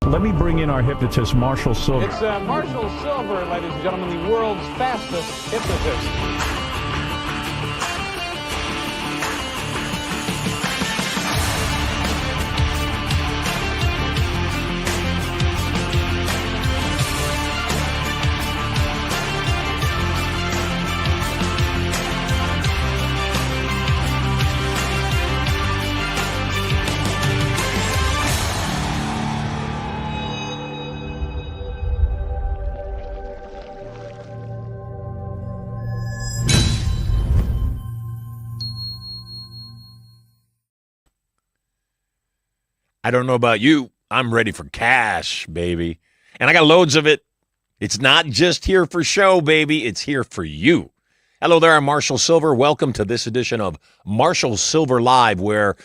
Let me bring in our hypnotist, Marshall Silver. It's Marshall Silver, ladies and gentlemen, the world's fastest hypnotist. I don't know about you. I'm ready for cash, baby. And I got loads of it. It's not just here for show, baby. It's here for you. Hello there, I'm Marshall Silver. Welcome to this edition of Marshall Silver Live, where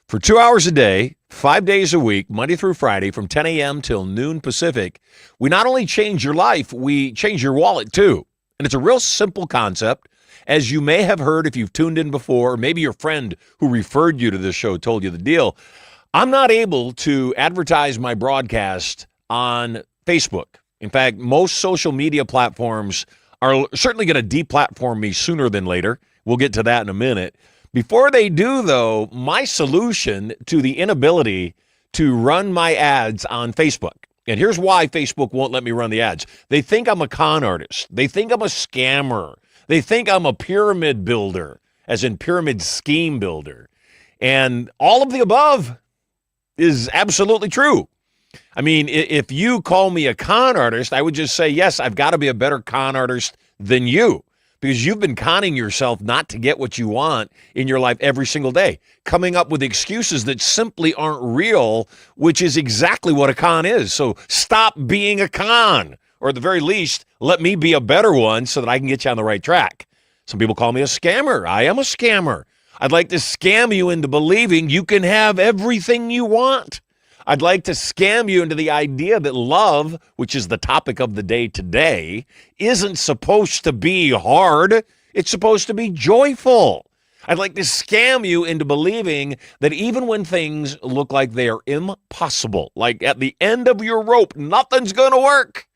for 2 hours a day, 5 days a week, Monday through Friday, from 10 a.m. till noon Pacific, we not only change your life, we change your wallet too. And it's a real simple concept. As you may have heard if you've tuned in before, or maybe your friend who referred you to this show told you the deal. I'm not able to advertise my broadcast on Facebook. In fact, most social media platforms are certainly going to deplatform me sooner than later. We'll get to that in a minute. Before they do, though, my solution to the inability to run my ads on Facebook, and here's why Facebook won't let me run the ads. They think I'm a con artist. They think I'm a scammer. They think I'm a pyramid builder, as in pyramid scheme builder. And all of the above is absolutely true. I mean, if you call me a con artist, I would just say, yes, I've got to be a better con artist than you, because you've been conning yourself not to get what you want in your life every single day, coming up with excuses that simply aren't real, which is exactly what a con is. So stop being a con, or at the very least, let me be a better one so that I can get you on the right track. Some people call me a scammer. I am a scammer. I'd like to scam you into believing you can have everything you want. I'd like to scam you into the idea that love, which is the topic of the day today, isn't supposed to be hard. It's supposed to be joyful. I'd like to scam you into believing that even when things look like they are impossible, like at the end of your rope, nothing's going to work,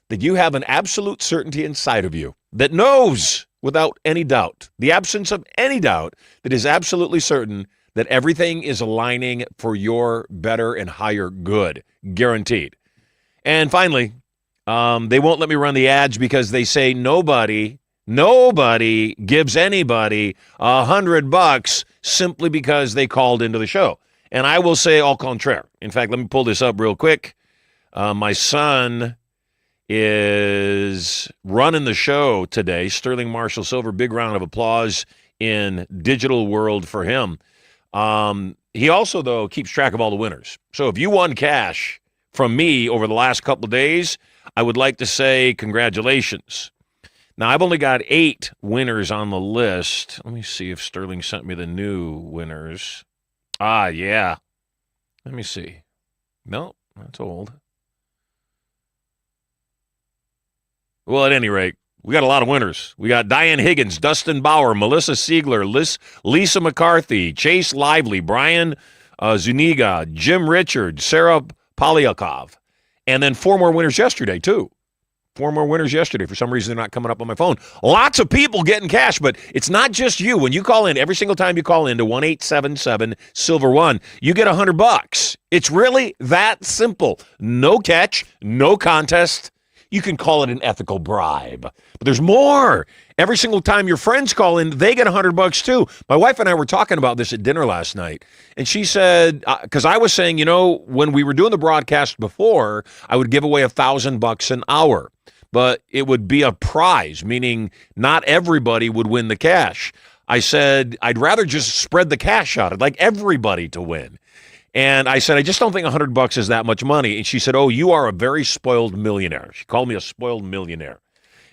that you have an absolute certainty inside of you that knows without any doubt, the absence of any doubt, that is absolutely certain that everything is aligning for your better and higher good, guaranteed. And finally, they won't let me run the ads because they say nobody gives anybody $100 simply because they called into the show. And I will say au contraire. In fact, let me pull this up real quick. My son is running the show today. Sterling Marshall Silver, big round of applause in digital world for him. He also, though, keeps track of all the winners. So if you won cash from me over the last couple of days, I would like to say congratulations. Now, I've only got 8 winners on the list. Let me see if Sterling sent me the new winners. Yeah. Let me see. No, that's old. Well, at any rate, we got a lot of winners. We got Diane Higgins, Dustin Bauer, Melissa Siegler, Lisa McCarthy, Chase Lively, Brian Zuniga, Jim Richards, Sarah Polyakov, and then 4 more winners yesterday, too. 4 more winners yesterday. For some reason, they're not coming up on my phone. Lots of people getting cash, but it's not just you. When you call in, every single time you call in to 1-877-SILVER-1, you get $100. It's really that simple. No catch, no contest. You can call it an ethical bribe. But there's more. Every single time your friends call in, they get $100 too. My wife and I were talking about this at dinner last night. And she said, because I was saying, when we were doing the broadcast before, I would give away $1,000 an hour. But it would be a prize, meaning not everybody would win the cash. I said, I'd rather just spread the cash out. I'd like everybody to win. And I said, I just don't think $100 is that much money. And she said, oh, you are a very spoiled millionaire. She called me a spoiled millionaire.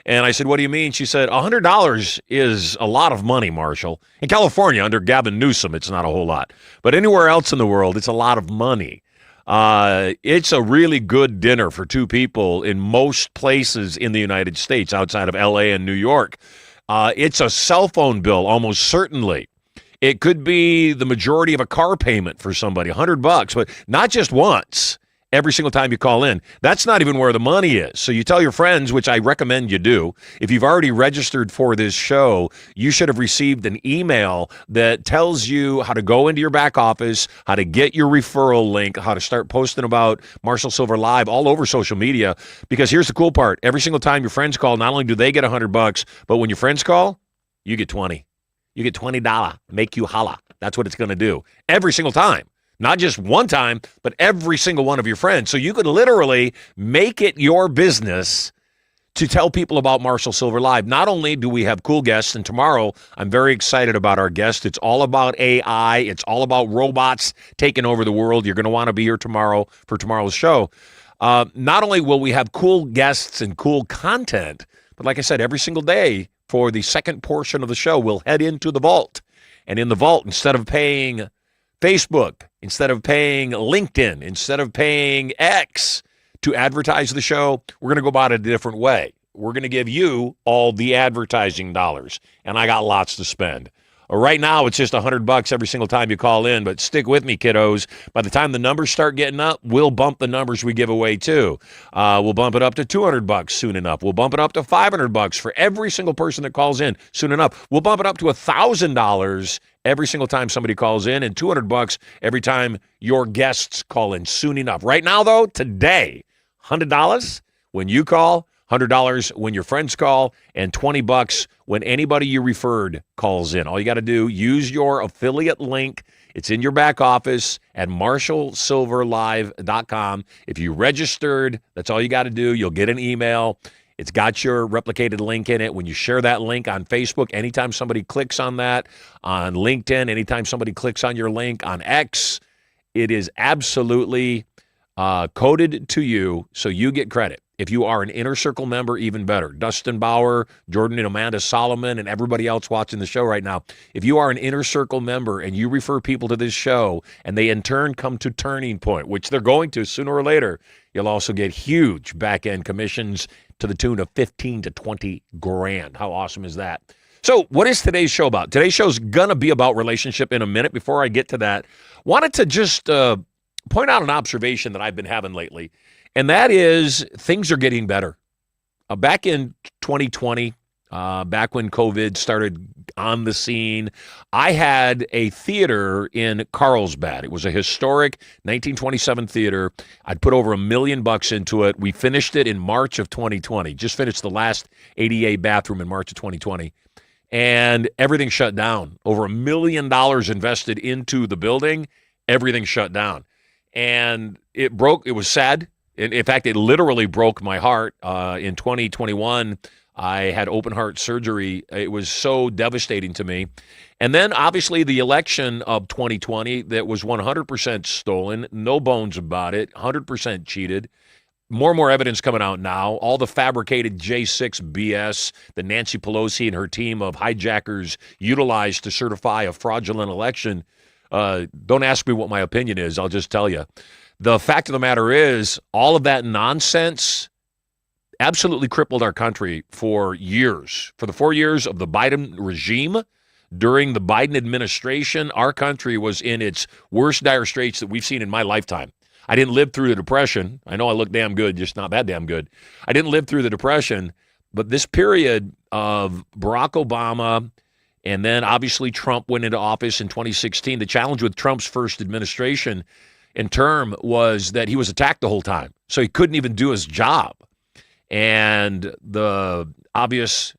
And I said, what do you mean? She said, $100 is a lot of money, Marshall. In California, under Gavin Newsom, it's not a whole lot. But anywhere else in the world, it's a lot of money. It's a really good dinner for 2 people in most places in the United States outside of L.A. and New York. It's a cell phone bill, almost certainly. It could be the majority of a car payment for somebody, $100, but not just once, every single time you call in. That's not even where the money is. So you tell your friends, which I recommend you do. If you've already registered for this show, you should have received an email that tells you how to go into your back office, how to get your referral link, how to start posting about Marshall Silver Live all over social media. Because here's the cool part. Every single time your friends call, not only do they get $100, but when your friends call, you get 20. You get $20. Make you holla. That's what it's going to do. Every single time. Not just one time, but every single one of your friends. So you could literally make it your business to tell people about Marshall Silver Live. Not only do we have cool guests, and tomorrow I'm very excited about our guest. It's all about AI. It's all about robots taking over the world. You're going to want to be here tomorrow for tomorrow's show. Not only will we have cool guests and cool content, but like I said, every single day for the second portion of the show, we'll head into the vault. And in the vault, instead of paying Facebook, instead of paying LinkedIn, instead of paying X to advertise the show, we're going to go about it a different way. We're going to give you all the advertising dollars, and I got lots to spend. Right now, it's just $100 every single time you call in, but stick with me, kiddos. By the time the numbers start getting up, we'll bump the numbers we give away, too. We'll bump it up to $200 soon enough. We'll bump it up to $500 for every single person that calls in soon enough. We'll bump it up to $1,000 every single time somebody calls in, and $200 every time your guests call in soon enough. Right now, though, today, $100 when you call, $100 when your friends call, and $20 when anybody you referred calls in. All you got to do, use your affiliate link. It's in your back office at marshallsilverlive.com. If you registered, that's all you got to do. You'll get an email. It's got your replicated link in it. When you share that link on Facebook, anytime somebody clicks on that, on LinkedIn, anytime somebody clicks on your link on X, it is absolutely coded to you, so you get credit. If you are an Inner Circle member, even better. Dustin Bauer, Jordan and Amanda Solomon, and everybody else watching the show right now. If you are an Inner Circle member and you refer people to this show and they in turn come to Turning Point, which they're going to sooner or later, you'll also get huge back-end commissions to the tune of 15 to 20 grand. How awesome is that? So what is today's show about? Today's show is going to be about relationship in a minute. Before I get to that, wanted to just point out an observation that I've been having lately. And that is things are getting better. Back in 2020, back when COVID started on the scene, I had a theater in Carlsbad. It was a historic 1927 theater. I'd put over $1 million into it. We finished it in March of 2020. Just finished the last ADA bathroom in March of 2020. And everything shut down. Over $1 million invested into the building. Everything shut down. And it broke. It was sad. In fact, it literally broke my heart. In 2021, I had open heart surgery. It was so devastating to me. And then, obviously, the election of 2020 that was 100% stolen, no bones about it, 100% cheated. More and more evidence coming out now. All the fabricated J6 BS that Nancy Pelosi and her team of hijackers utilized to certify a fraudulent election. Don't ask me what my opinion is. I'll just tell you. The fact of the matter is, all of that nonsense absolutely crippled our country for years. For the 4 years of the Biden regime, during the Biden administration, our country was in its worst dire straits that we've seen in my lifetime. I didn't live through the Depression. I know I look damn good, just not that damn good. I didn't live through the Depression, but this period of Barack Obama and then obviously Trump went into office in 2016, the challenge with Trump's first administration in term was that he was attacked the whole time. So he couldn't even do his job. And the obvious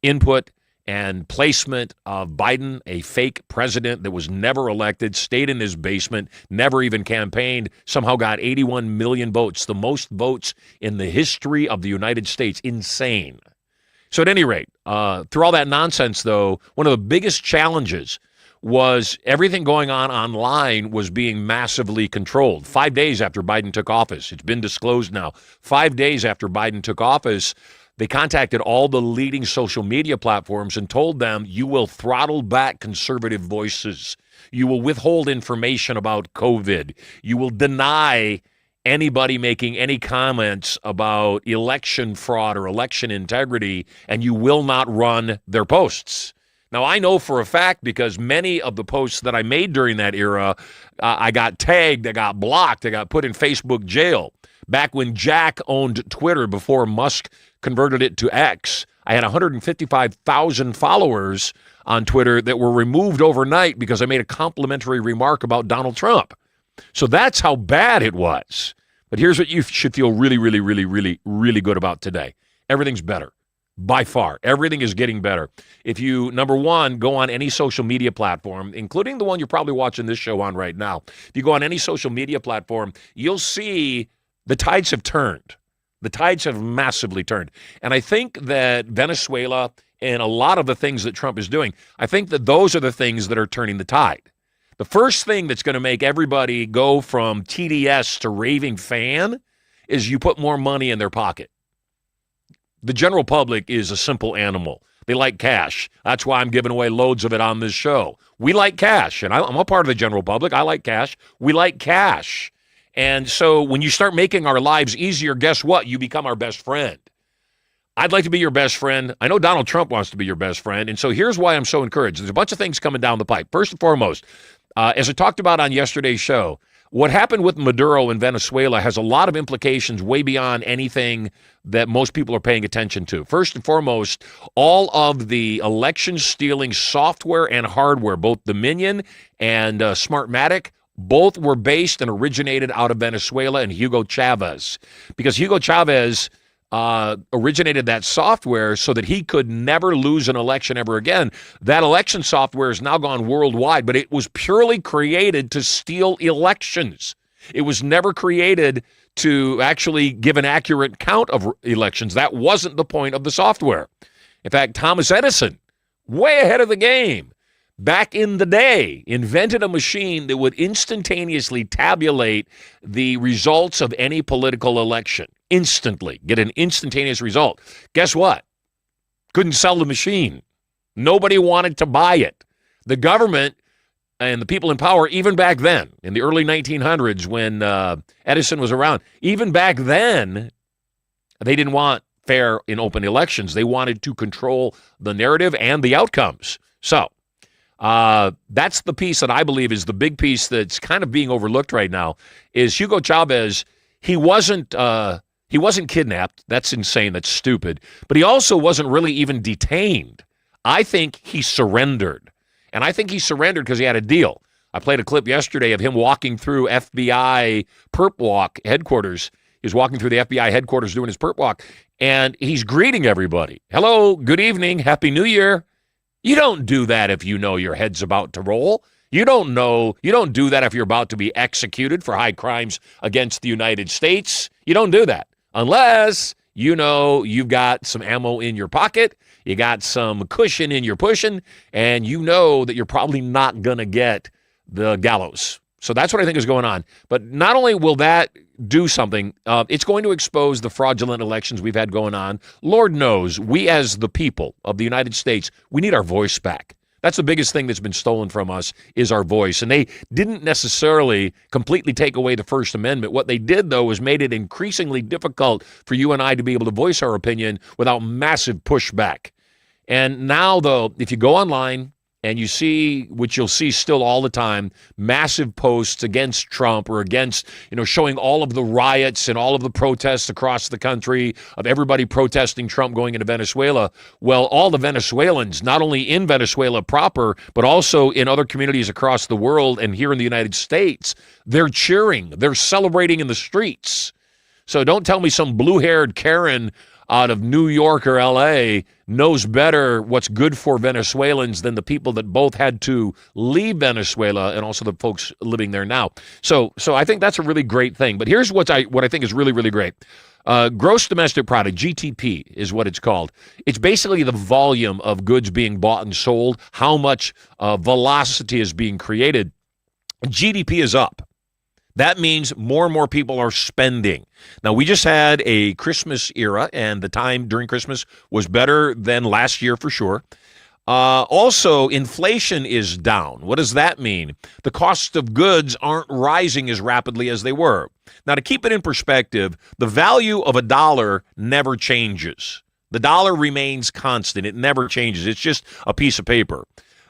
input and placement of Biden, a fake president that was never elected, stayed in his basement, never even campaigned, somehow got 81 million votes, the most votes in the history of the United States. Insane. So at any rate, through all that nonsense, though, one of the biggest challenges was everything going on online was being massively controlled. 5 days after Biden took office, it's been disclosed now, 5 days after Biden took office, they contacted all the leading social media platforms and told them, you will throttle back conservative voices. You will withhold information about COVID. You will deny anybody making any comments about election fraud or election integrity, and you will not run their posts. Now, I know for a fact because many of the posts that I made during that era, I got tagged, I got blocked, I got put in Facebook jail. Back when Jack owned Twitter before Musk converted it to X, I had 155,000 followers on Twitter that were removed overnight because I made a complimentary remark about Donald Trump. So that's how bad it was. But here's what you should feel really, really, really, really, really good about today. Everything's better. By far. Everything is getting better. If you, number one, go on any social media platform, including the one you're probably watching this show on right now, if you go on any social media platform, you'll see the tides have turned. The tides have massively turned. And I think that Venezuela and a lot of the things that Trump is doing, I think that those are the things that are turning the tide. The first thing that's going to make everybody go from TDS to raving fan is you put more money in their pocket. The general public is a simple animal. They like cash. That's why I'm giving away loads of it on this show. We like cash, and I'm a part of the general public. I like cash. We like cash. And so when you start making our lives easier, guess what? You become our best friend. I'd like to be your best friend. I know Donald Trump wants to be your best friend, and so here's why I'm so encouraged. There's a bunch of things coming down the pipe. First and foremost, as I talked about on yesterday's show, what happened with Maduro in Venezuela has a lot of implications way beyond anything that most people are paying attention to. First and foremost, all of the election-stealing software and hardware, both Dominion and Smartmatic, both were based and originated out of Venezuela and Hugo Chavez. Because Hugo Chavez originated that software so that he could never lose an election ever again. That election software has now gone worldwide, but it was purely created to steal elections. It was never created to actually give an accurate count of elections. That wasn't the point of the software. In fact, Thomas Edison, way ahead of the game, back in the day, invented a machine that would instantaneously tabulate the results of any political election. Instantly, get an instantaneous result. Guess what? Couldn't sell the machine. Nobody wanted to buy it. The government and the people in power, even back then, in the early 1900s when Edison was around, even back then, they didn't want fair and open elections. They wanted to control the narrative and the outcomes. So that's the piece that I believe is the big piece that's kind of being overlooked right now is Hugo Chavez. He wasn't kidnapped. That's insane. That's stupid. But he also wasn't really even detained. I think he surrendered. And I think he surrendered because he had a deal. I played a clip yesterday of him walking through FBI perp walk headquarters. He was walking through the FBI headquarters doing his perp walk, and he's greeting everybody. Hello, good evening, Happy New Year. You don't do that if you know your head's about to roll. You don't do that if you're about to be executed for high crimes against the United States. You don't do that unless you know you've got some ammo in your pocket, you got some cushion in your pushing, and you know that you're probably not going to get the gallows. So that's what I think is going on. But not only will that do something, it's going to expose the fraudulent elections we've had going on. Lord knows, we as the people of the United States, we need our voice back. That's the biggest thing that's been stolen from us is our voice. And they didn't necessarily completely take away the First Amendment. What they did, though, is made it increasingly difficult for you and I to be able to voice our opinion without massive pushback. And now, though, if you go online and you see, which you'll see still all the time, massive posts against Trump or against, showing all of the riots and all of the protests across the country of everybody protesting Trump going into Venezuela. Well, all the Venezuelans, not only in Venezuela proper, but also in other communities across the world and here in the United States, they're cheering, they're celebrating in the streets. So don't tell me some blue-haired Karen out of New York or L.A. knows better what's good for Venezuelans than the people that both had to leave Venezuela and also the folks living there now. So I think that's a really great thing. But here's what I think is really, really great. Gross domestic product, GDP, is what it's called. It's basically the volume of goods being bought and sold, how much velocity is being created. GDP is up. That means more and more people are spending. Now, we just had a Christmas era, and the time during Christmas was better than last year for sure. Also, inflation is down. What does that mean? The cost of goods aren't rising as rapidly as they were. Now, to keep it in perspective, the value of $1 never changes. The dollar remains constant. It never changes. It's just a piece of paper.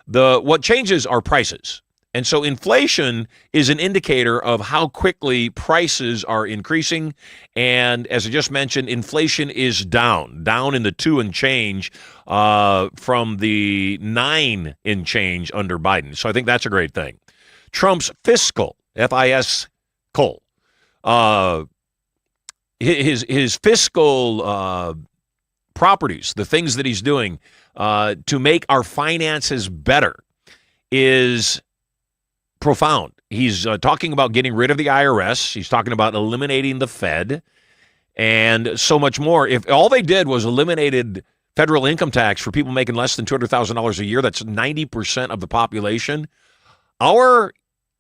What changes are prices. And so inflation is an indicator of how quickly prices are increasing. And as I just mentioned, inflation is down in the 2 and change from the 9 and change under Biden. So I think that's a great thing. Trump's fiscal, F-I-S-CAL, his fiscal properties, the things that he's doing to make our finances better is profound. He's talking about getting rid of the IRS. He's talking about eliminating the Fed and so much more. If all they did was eliminated federal income tax for people making less than $200,000 a year, that's 90% of the population, our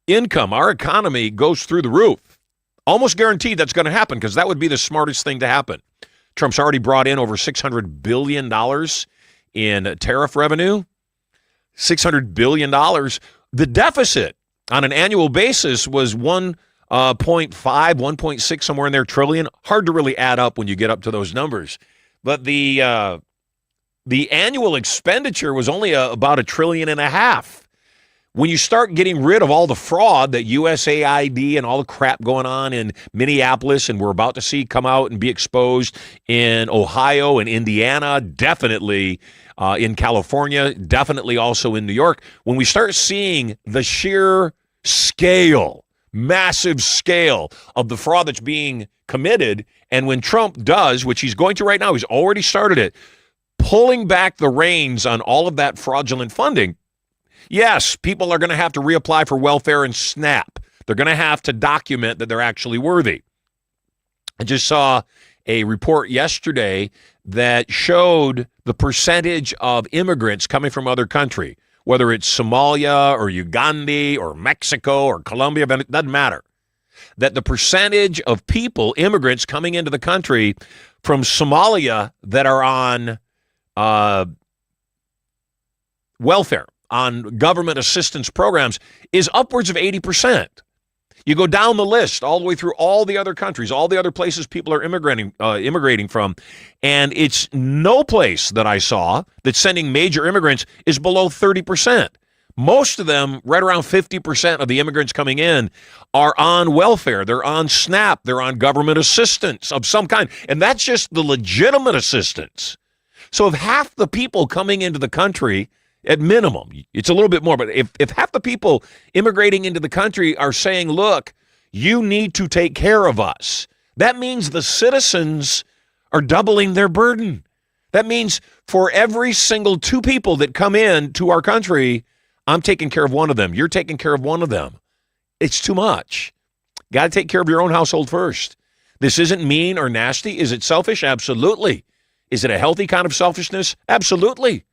income, our economy goes through the roof. Almost guaranteed that's going to happen because that would be the smartest thing to happen. Trump's already brought in over $600 billion in tariff revenue. $600 billion. The deficit on an annual basis was 1.5, 1.6, somewhere in there, trillion. Hard to really add up when you get up to those numbers. But the annual expenditure was only about $1.5 trillion. When you start getting rid of all the fraud that USAID and all the crap going on in Minneapolis and we're about to see come out and be exposed in Ohio and Indiana, definitely in California, definitely also in New York, when we start seeing the sheer scale, massive scale of the fraud that's being committed, and when Trump does, which he's going to right now, he's already started it, pulling back the reins on all of that fraudulent funding, yes, people are going to have to reapply for welfare and SNAP. They're going to have to document that they're actually worthy. I just saw a report yesterday that showed the percentage of immigrants coming from other country, whether it's Somalia or Uganda or Mexico or Colombia, it doesn't matter. That the percentage of people, immigrants coming into the country from Somalia that are on welfare, on government assistance programs, is upwards of 80%. You go down the list all the way through all the other countries, all the other places people are immigrating from, and it's no place that I saw that's sending major immigrants is below 30%. Most of them, right around 50% of the immigrants coming in, are on welfare. They're on SNAP. They're on government assistance of some kind, and that's just the legitimate assistance. So if half the people coming into the country, at minimum, it's a little bit more, but if half the people immigrating into the country are saying, look, you need to take care of us, that means the citizens are doubling their burden. That means for every single 2 people that come in to our country, I'm taking care of one of them. You're taking care of one of them. It's too much. Got to take care of your own household first. This isn't mean or nasty. Is it selfish? Absolutely. Is it a healthy kind of selfishness? Absolutely.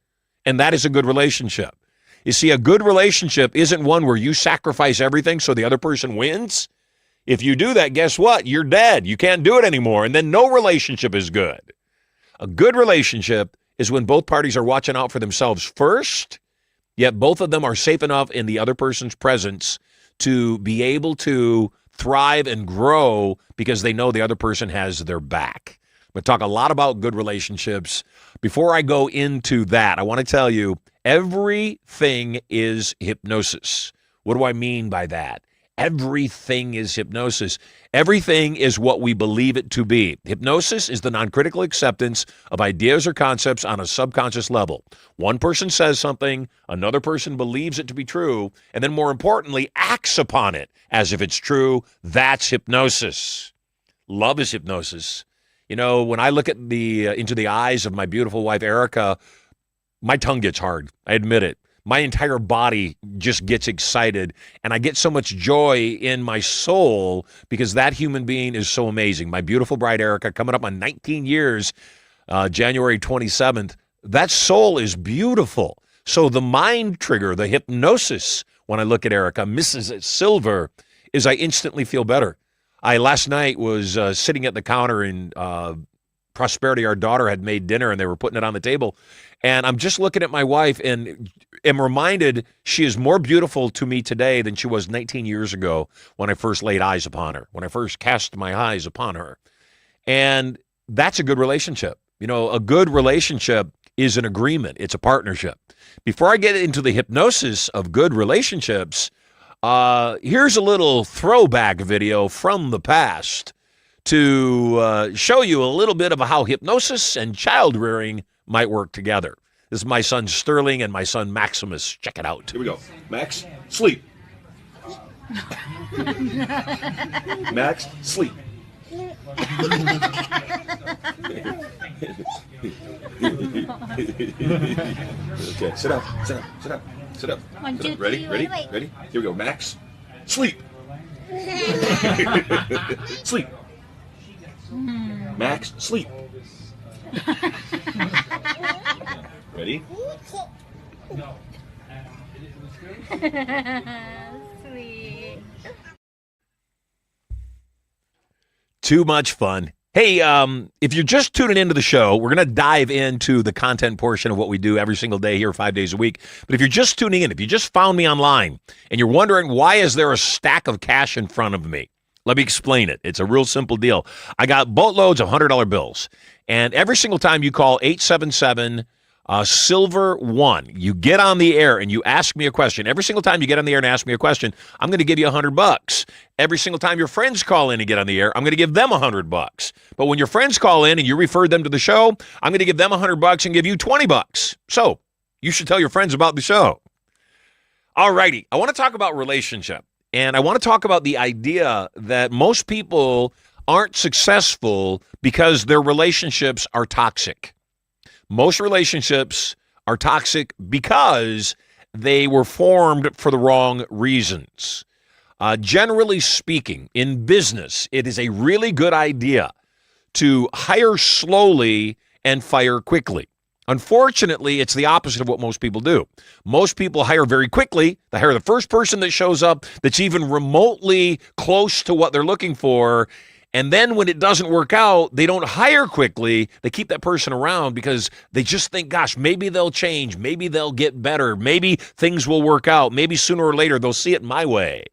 And that is a good relationship. You see, a good relationship isn't one where you sacrifice everything so the other person wins. If you do that, guess what? You're dead. You can't do it anymore. And then no relationship is good. A good relationship is when both parties are watching out for themselves first, yet both of them are safe enough in the other person's presence to be able to thrive and grow because they know the other person has their back. I'm going to talk a lot about good relationships. Before I go into that, I want to tell you, everything is hypnosis. What do I mean by that? Everything is hypnosis. Everything is what we believe it to be. Hypnosis is the non-critical acceptance of ideas or concepts on a subconscious level. One person says something, another person believes it to be true, and then more importantly, acts upon it as if it's true. That's hypnosis. Love is hypnosis. You know, when I look at into the eyes of my beautiful wife, Erica, my tongue gets hard. I admit it. My entire body just gets excited, and I get so much joy in my soul because that human being is so amazing. My beautiful bride, Erica, coming up on 19 years, January 27th. That soul is beautiful. So the mind trigger, the hypnosis, when I look at Erica, Mrs. Silver, is I instantly feel better. I last night was sitting at the counter in Prosperity. Our daughter had made dinner and they were putting it on the table. And I'm just looking at my wife and am reminded she is more beautiful to me today than she was 19 years ago when I first laid eyes upon her, when I first cast my eyes upon her. And that's a good relationship. You know, a good relationship is an agreement. It's a partnership. Before I get into the hypnosis of good relationships, here's a little throwback video from the past to show you a little bit of how hypnosis and child rearing might work together. This is my son Sterling and my son Maximus. Check it out. Here we go. Max, sleep. Max, sleep. Okay, sit up. One, two, Ready? three, wait. Here we go. Max, sleep. Sleep. Max, sleep. Ready? Sweet. Too much fun. Hey, if you're just tuning into the show, we're going to dive into the content portion of what we do every single day here, 5 days a week. But if you're just tuning in, if you just found me online and you're wondering why is there a stack of cash in front of me, let me explain it. It's a real simple deal. I got boatloads of $100 bills. And every single time you call 877 Silver One, you get on the air and you ask me a question. Every single time you get on the air and ask me a question, I'm going to give you $100. Every single time your friends call in and get on the air, I'm going to give them $100. But when your friends call in and you referred them to the show, I'm going to give them $100 and give you $20. So you should tell your friends about the show. All righty. I want to talk about relationship. And I want to talk about the idea that most people aren't successful because their relationships are toxic. Most relationships are toxic because they were formed for the wrong reasons. Generally speaking, in business, it is a really good idea to hire slowly and fire quickly. Unfortunately, it's the opposite of what most people do. Most people hire very quickly. They hire the first person that shows up that's even remotely close to what they're looking for. And then when it doesn't work out, they don't hire quickly. They keep that person around because they just think, gosh, maybe they'll change. Maybe they'll get better. Maybe things will work out. Maybe sooner or later they'll see it my way.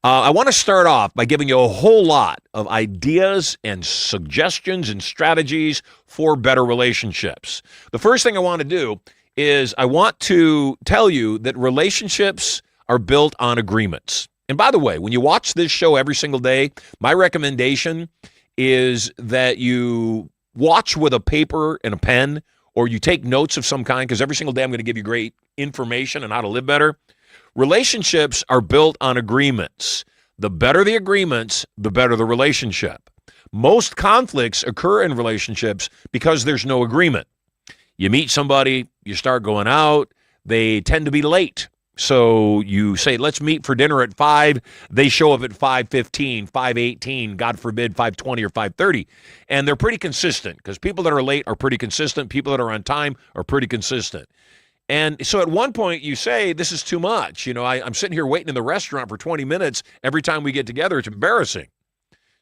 I want to start off by giving you a whole lot of ideas and suggestions and strategies for better relationships. The first thing I want to do is I want to tell you that relationships are built on agreements. And by the way, when you watch this show every single day, my recommendation is that you watch with a paper and a pen, or you take notes of some kind, because every single day I'm going to give you great information on how to live better. Relationships are built on agreements. The better the agreements, the better the relationship. Most conflicts occur in relationships because there's no agreement. You meet somebody, you start going out, they tend to be late. So you say, let's meet for dinner at 5. They show up at 5:15, 5:18, God forbid, 5:20 or 5:30. And they're pretty consistent because people that are late are pretty consistent. People that are on time are pretty consistent. And so at one point you say, this is too much. You know, I'm sitting here waiting in the restaurant for 20 minutes every time we get together. It's embarrassing.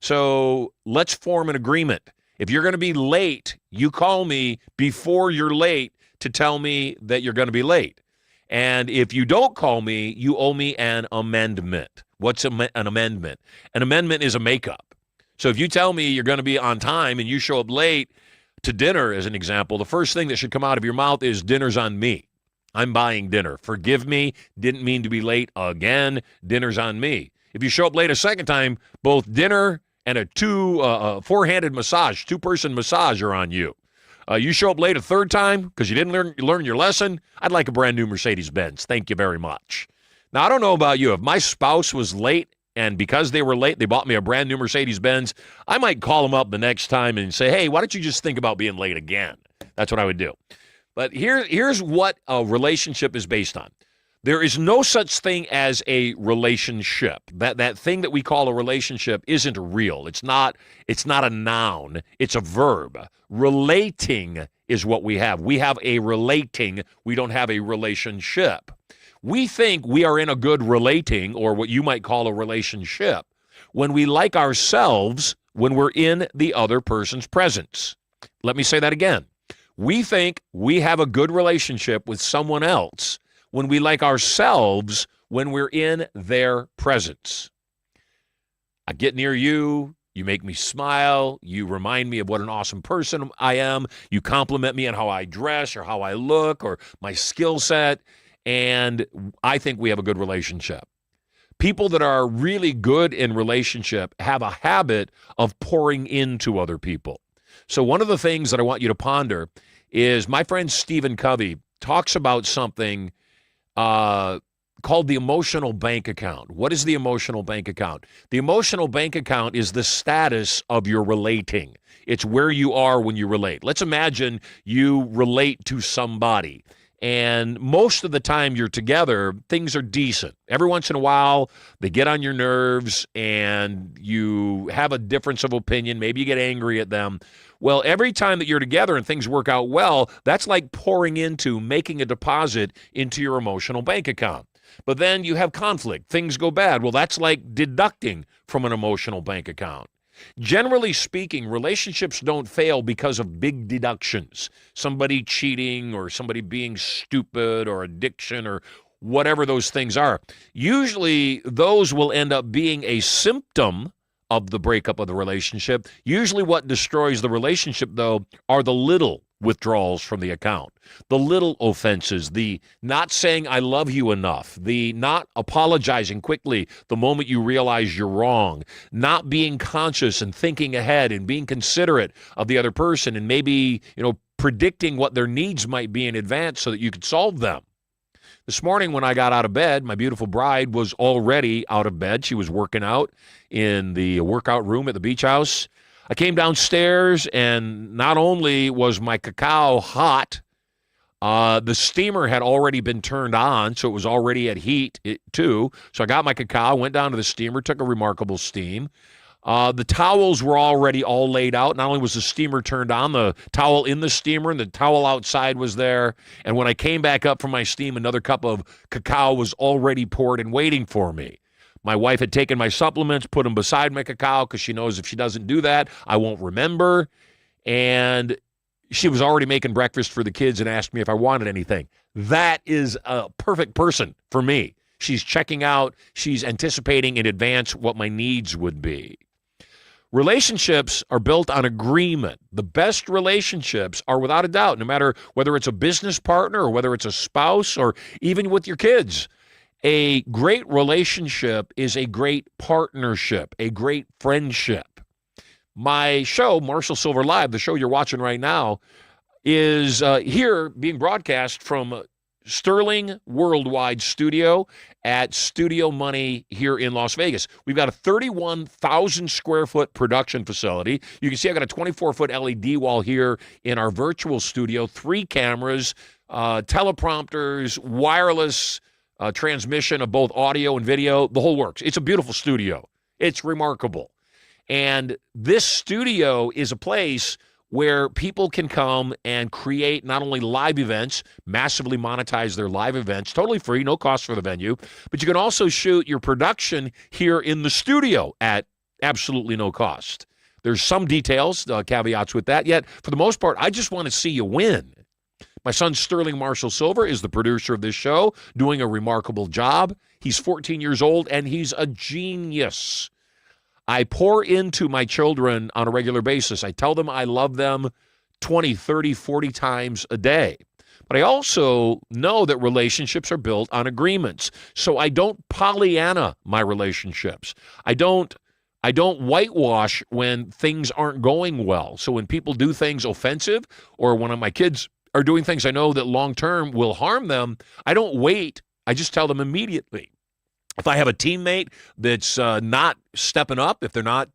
So let's form an agreement. If you're going to be late, you call me before you're late to tell me that you're going to be late. And if you don't call me, you owe me an amendment. What's an amendment? An amendment is a makeup. So if you tell me you're going to be on time and you show up late to dinner, as an example, the first thing that should come out of your mouth is dinner's on me. I'm buying dinner. Forgive me. Didn't mean to be late again. Dinner's on me. If you show up late a second time, both dinner and a four-handed massage, two-person massage are on you. You show up late a third time because you didn't learn your lesson, I'd like a brand new Mercedes-Benz. Thank you very much. Now, I don't know about you. If my spouse was late and because they were late, they bought me a brand new Mercedes-Benz, I might call them up the next time and say, hey, why don't you just think about being late again? That's what I would do. But here's what a relationship is based on. There is no such thing as a relationship. That thing that we call a relationship isn't real. It's not a noun. It's a verb. Relating is what we have. We have a relating. We don't have a relationship. We think we are in a good relating, or what you might call a relationship, when we like ourselves when we're in the other person's presence. Let me say that again. We think we have a good relationship with someone else when we like ourselves when we're in their presence. I get near you, You make me smile. You remind me of what an awesome person I am. You compliment me on how I dress or how I look or my skill set. And I think we have a good relationship. People that are really good in relationship have a habit of pouring into other people. So one of the things that I want you to ponder is my friend Stephen Covey talks about something called the emotional bank account. What is the emotional bank account? The emotional bank account is the status of your relating. It's where you are when you relate. Let's imagine you relate to somebody. And most of the time you're together, things are decent. Every once in a while, they get on your nerves and you have a difference of opinion. Maybe you get angry at them. Well, every time that you're together and things work out well, that's like pouring into, making a deposit into your emotional bank account. But then you have conflict. Things go bad. Well, that's like deducting from an emotional bank account. Generally speaking, relationships don't fail because of big deductions. Somebody cheating or somebody being stupid or addiction or whatever those things are. Usually those will end up being a symptom of the breakup of the relationship. Usually what destroys the relationship, though, are the little withdrawals from the account, the little offenses, the not saying I love you enough, the not apologizing quickly the moment you realize you're wrong, not being conscious and thinking ahead and being considerate of the other person and maybe, predicting what their needs might be in advance so that you could solve them. This morning when I got out of bed, my beautiful bride was already out of bed. She was working out in the workout room at the beach house. I came downstairs, and not only was my cacao hot, the steamer had already been turned on, so it was already at heat too. So I got my cacao, went down to the steamer, took a remarkable steam. The towels were already all laid out. Not only was the steamer turned on, the towel in the steamer and the towel outside was there. And when I came back up from my steam, another cup of cacao was already poured and waiting for me. My wife had taken my supplements, put them beside my cacao because she knows if she doesn't do that, I won't remember. And she was already making breakfast for the kids and asked me if I wanted anything. That is a perfect person for me. She's checking out. She's anticipating in advance what my needs would be. Relationships are built on agreement. The best relationships are without a doubt, no matter whether it's a business partner or whether it's a spouse or even with your kids. A great relationship is a great partnership, a great friendship. My show, Marshall Silver Live, the show you're watching right now, is here being broadcast from Sterling Worldwide Studio at Studio Money here in Las Vegas. We've got a 31,000 square foot production facility. You can see I've got a 24-foot LED wall here in our virtual studio, 3 cameras, teleprompters, wireless transmission of both audio and video, the whole works. It's a beautiful studio. It's remarkable. And this studio is a place where people can come and create not only live events, massively monetize their live events, totally free, no cost for the venue, but you can also shoot your production here in the studio at absolutely no cost. There's some details, caveats with that, yet for the most part, I just want to see you win. My son, Sterling Marshall Silver, is the producer of this show, doing a remarkable job. He's 14 years old, and he's a genius. I pour into my children on a regular basis. I tell them I love them 20, 30, 40 times a day. But I also know that relationships are built on agreements. So I don't Pollyanna my relationships. I don't whitewash when things aren't going well. So when people do things offensive or when my kids are doing things I know that long-term will harm them, I don't wait. I just tell them immediately. If I have a teammate that's not stepping up, if they're not,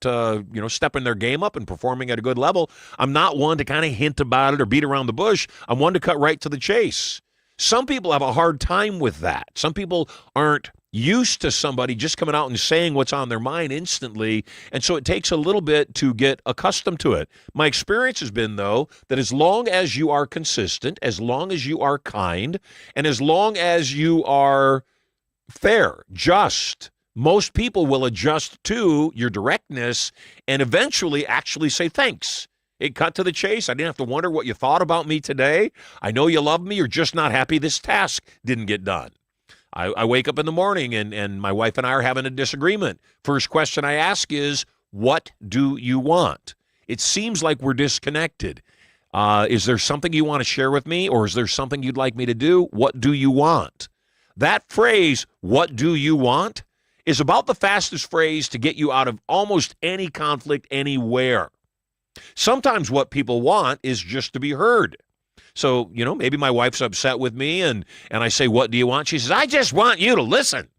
stepping their game up and performing at a good level, I'm not one to kind of hint about it or beat around the bush. I'm one to cut right to the chase. Some people have a hard time with that. Some people aren't used to somebody just coming out and saying what's on their mind instantly, and so it takes a little bit to get accustomed to it. My experience has been, though, that as long as you are consistent, as long as you are kind, and as long as you are fair, just, most people will adjust to your directness and eventually actually say thanks. It cut to the chase. I didn't have to wonder what you thought about me today. I know you love me. You're just not happy this task didn't get done. I wake up in the morning and my wife and I are having a disagreement. First question I ask is, What do you want? It seems like we're disconnected. Is there something you want to share with me, or is there something you'd like me to do? What do you want? That phrase, what do you want, is about the fastest phrase to get you out of almost any conflict anywhere. Sometimes what people want is just to be heard. So, maybe my wife's upset with me and I say, what do you want? She says, I just want you to listen.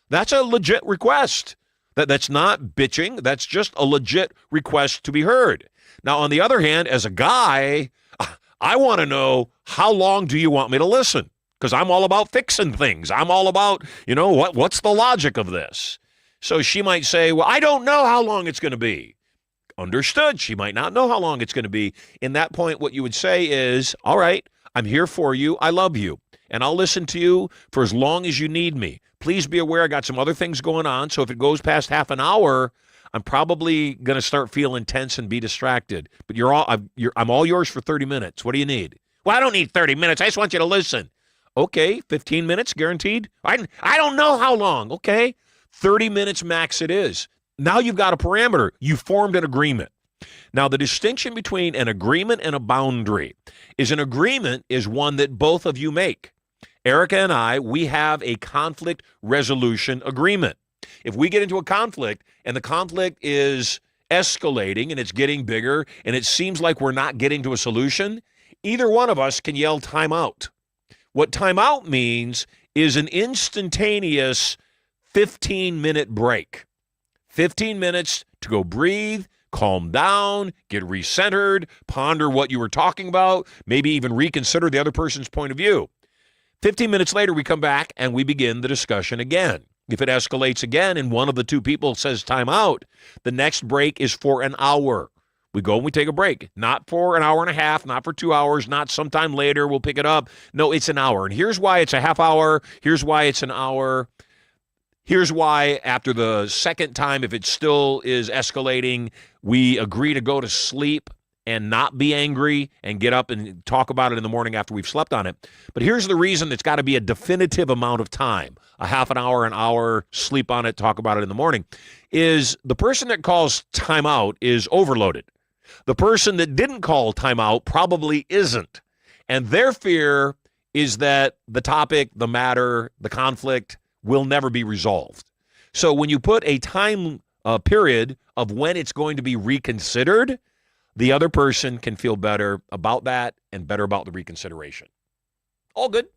That's a legit request. That's not bitching. That's just a legit request to be heard. Now, on the other hand, as a guy, I want to know, how long do you want me to listen? Because I'm all about fixing things. I'm all about, what's the logic of this? So she might say, well, I don't know how long it's going to be. Understood. She might not know how long it's going to be. In that point, what you would say is, all right, I'm here for you. I love you. And I'll listen to you for as long as you need me. Please be aware I got some other things going on. So if it goes past half an hour, I'm probably going to start feeling tense and be distracted. But I'm all yours for 30 minutes. What do you need? Well, I don't need 30 minutes. I just want you to listen. Okay, 15 minutes guaranteed? I don't know how long. Okay, 30 minutes max it is. Now you've got a parameter. You formed an agreement. Now, the distinction between an agreement and a boundary is an agreement is one that both of you make. Erica and I, we have a conflict resolution agreement. If we get into a conflict and the conflict is escalating and it's getting bigger and it seems like we're not getting to a solution, either one of us can yell timeout. What timeout means is an instantaneous 15-minute break. 15 minutes to go breathe, calm down, get recentered, ponder what you were talking about, maybe even reconsider the other person's point of view. 15 minutes later, we come back and we begin the discussion again. If it escalates again and one of the two people says time out, the next break is for an hour. We go and we take a break. Not for an hour and a half, not for 2 hours, not sometime later we'll pick it up. No, it's an hour. And here's why it's a half hour. Here's why it's an hour. Here's why after the second time, if it still is escalating, we agree to go to sleep and not be angry and get up and talk about it in the morning after we've slept on it. But here's the reason it's got to be a definitive amount of time, a half an hour, sleep on it, talk about it in the morning, is the person that calls timeout is overloaded. The person that didn't call timeout probably isn't. And their fear is that the topic, the matter, the conflict will never be resolved. So when you put a time period of when it's going to be reconsidered, the other person can feel better about that and better about the reconsideration. All good.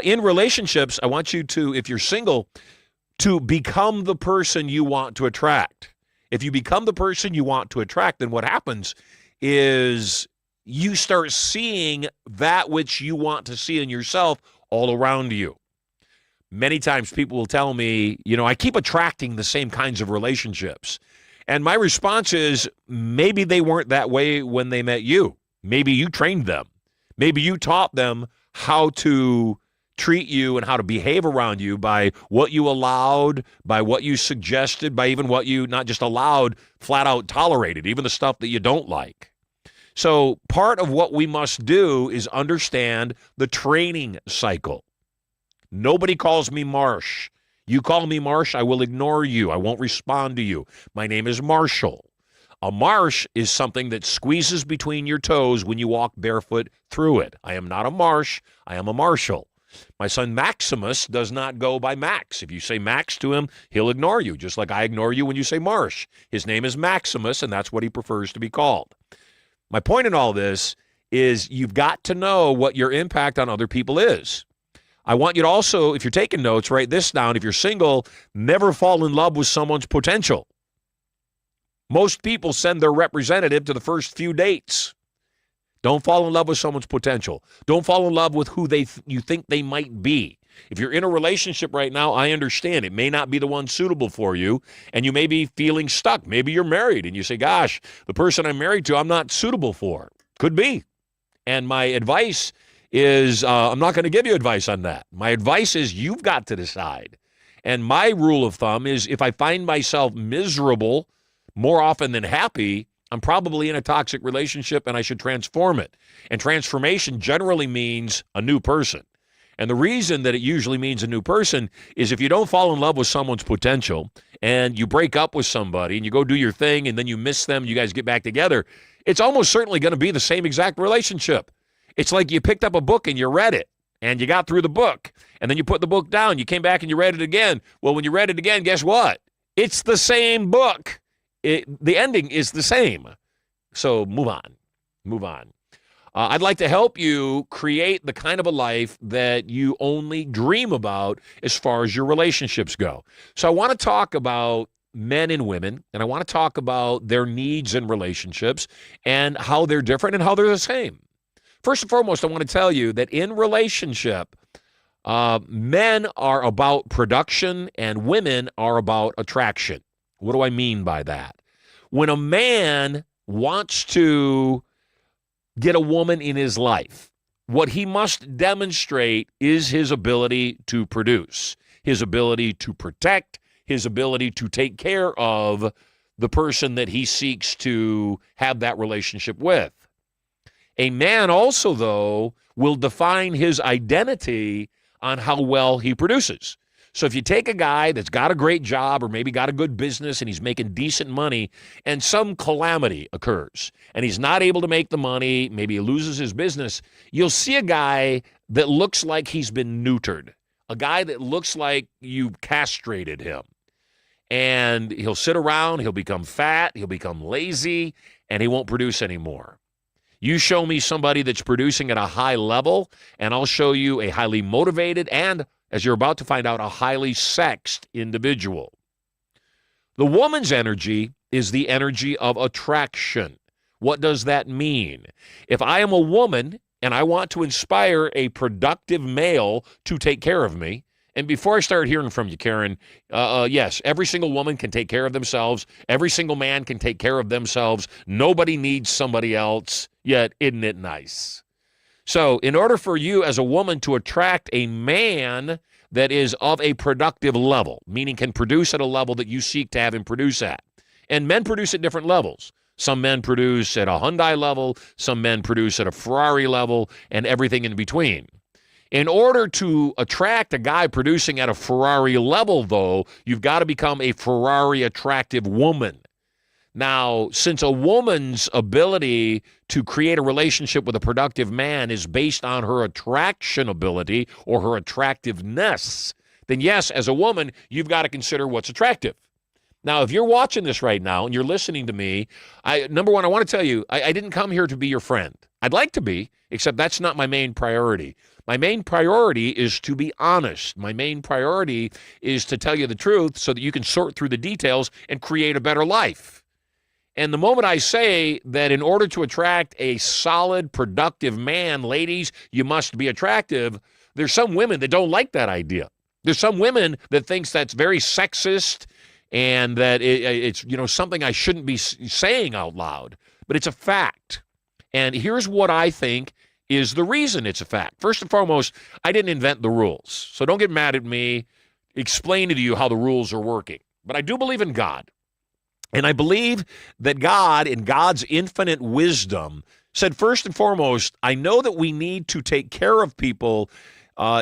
In relationships, I want you to, if you're single, to become the person you want to attract. If you become the person you want to attract, then what happens is you start seeing that which you want to see in yourself all around you. Many times people will tell me, I keep attracting the same kinds of relationships. And my response is, maybe they weren't that way when they met you. Maybe you trained them. Maybe you taught them how to treat you and how to behave around you by what you allowed, by what you suggested, by even what you not just allowed, flat out tolerated, even the stuff that you don't like. So part of what we must do is understand the training cycle. Nobody calls me Marsh. You call me Marsh, I will ignore you. I won't respond to you. My name is Marshall. A marsh is something that squeezes between your toes when you walk barefoot through it. I am not a marsh. I am a Marshall. My son Maximus does not go by Max. If you say Max to him, he'll ignore you, just like I ignore you when you say Marsh. His name is Maximus, and that's what he prefers to be called. My point in all this is you've got to know what your impact on other people is. I want you to also, if you're taking notes, write this down. If you're single, never fall in love with someone's potential. Most people send their representative to the first few dates. Don't fall in love with someone's potential. Don't fall in love with who you think they might be. If you're in a relationship right now, I understand it may not be the one suitable for you, and you may be feeling stuck. Maybe you're married, and you say, gosh, the person I'm married to, I'm not suitable for. Could be. And my advice is, I'm not going to give you advice on that. My advice is you've got to decide. And my rule of thumb is if I find myself miserable more often than happy, I'm probably in a toxic relationship and I should transform it. And transformation generally means a new person. And the reason that it usually means a new person is if you don't fall in love with someone's potential and you break up with somebody and you go do your thing and then you miss them, you guys get back together, it's almost certainly going to be the same exact relationship. It's like you picked up a book and you read it and you got through the book and then you put the book down, you came back and you read it again. Well, when you read it again, guess what? It's the same book. The ending is the same. So move on. Move on. I'd like to help you create the kind of a life that you only dream about as far as your relationships go. So I want to talk about men and women, and I want to talk about their needs in relationships and how they're different and how they're the same. First and foremost, I want to tell you that in relationship, men are about production and women are about attraction. What do I mean by that? When a man wants to get a woman in his life, what he must demonstrate is his ability to produce, his ability to protect, his ability to take care of the person that he seeks to have that relationship with. A man also, though, will define his identity on how well he produces. So if you take a guy that's got a great job or maybe got a good business and he's making decent money and some calamity occurs and he's not able to make the money, maybe he loses his business, you'll see a guy that looks like he's been neutered, a guy that looks like you castrated him. And he'll sit around, he'll become fat, he'll become lazy, and he won't produce anymore. You show me somebody that's producing at a high level, and I'll show you a highly motivated and, as you're about to find out, a highly sexed individual. The woman's energy is the energy of attraction. What does that mean? If I am a woman and I want to inspire a productive male to take care of me, and before I start hearing from you, Karen, yes, every single woman can take care of themselves. Every single man can take care of themselves. Nobody needs somebody else, yet isn't it nice? So in order for you as a woman to attract a man that is of a productive level, meaning can produce at a level that you seek to have him produce at, and men produce at different levels. Some men produce at a Hyundai level, some men produce at a Ferrari level, and everything in between. In order to attract a guy producing at a Ferrari level, though, you've got to become a Ferrari attractive woman. Now, since a woman's ability to create a relationship with a productive man is based on her attraction ability or her attractiveness, then yes, as a woman, you've got to consider what's attractive. Now, if you're watching this right now and you're listening to me, number one, I want to tell you, I didn't come here to be your friend. I'd like to be, except that's not my main priority. My main priority is to be honest. My main priority is to tell you the truth so that you can sort through the details and create a better life. And the moment I say that in order to attract a solid, productive man, ladies, you must be attractive, there's some women that don't like that idea. There's some women that thinks that's very sexist and that it's something I shouldn't be saying out loud. But it's a fact. And here's what I think is the reason it's a fact. First and foremost, I didn't invent the rules. So don't get mad at me explaining to you how the rules are working. But I do believe in God. And I believe that God, in God's infinite wisdom, said, first and foremost, I know that we need to take care of people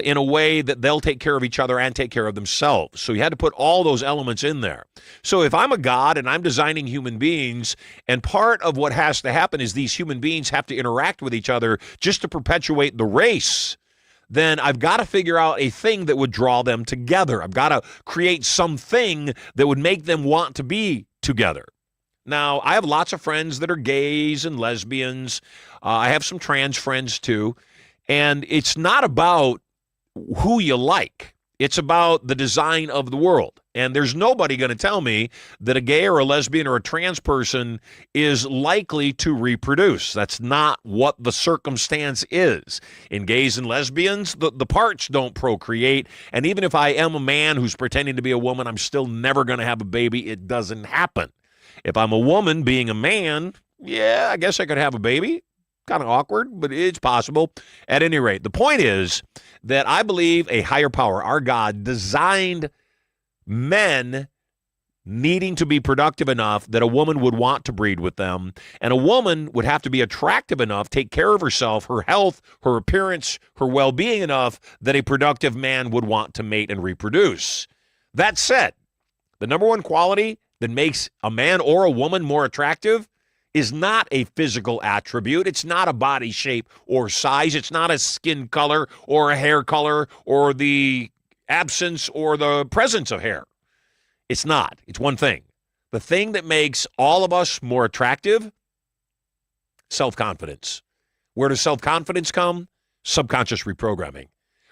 in a way that they'll take care of each other and take care of themselves. So he had to put all those elements in there. So if I'm a God and I'm designing human beings, and part of what has to happen is these human beings have to interact with each other just to perpetuate the race, then I've got to figure out a thing that would draw them together. I've got to create something that would make them want to be together. Now, I have lots of friends that are gays and lesbians. I have some trans friends too. And it's not about who you like. It's about the design of the world. And there's nobody going to tell me that a gay or a lesbian or a trans person is likely to reproduce. That's not what the circumstance is. In gays and lesbians, the parts don't procreate. And even if I am a man who's pretending to be a woman, I'm still never going to have a baby. It doesn't happen. If I'm a woman being a man, yeah, I guess I could have a baby. Kind of awkward, but it's possible. At any rate, the point is that I believe a higher power, our God, designed men needing to be productive enough that a woman would want to breed with them. And a woman would have to be attractive enough, take care of herself, her health, her appearance, her well-being enough that a productive man would want to mate and reproduce. That said, the number one quality that makes a man or a woman more attractive is not a physical attribute. It's not a body shape or size. It's not a skin color or a hair color or the absence or the presence of hair. It's not. It's one thing. The thing that makes all of us more attractive, self-confidence. Where does self-confidence come? Subconscious reprogramming.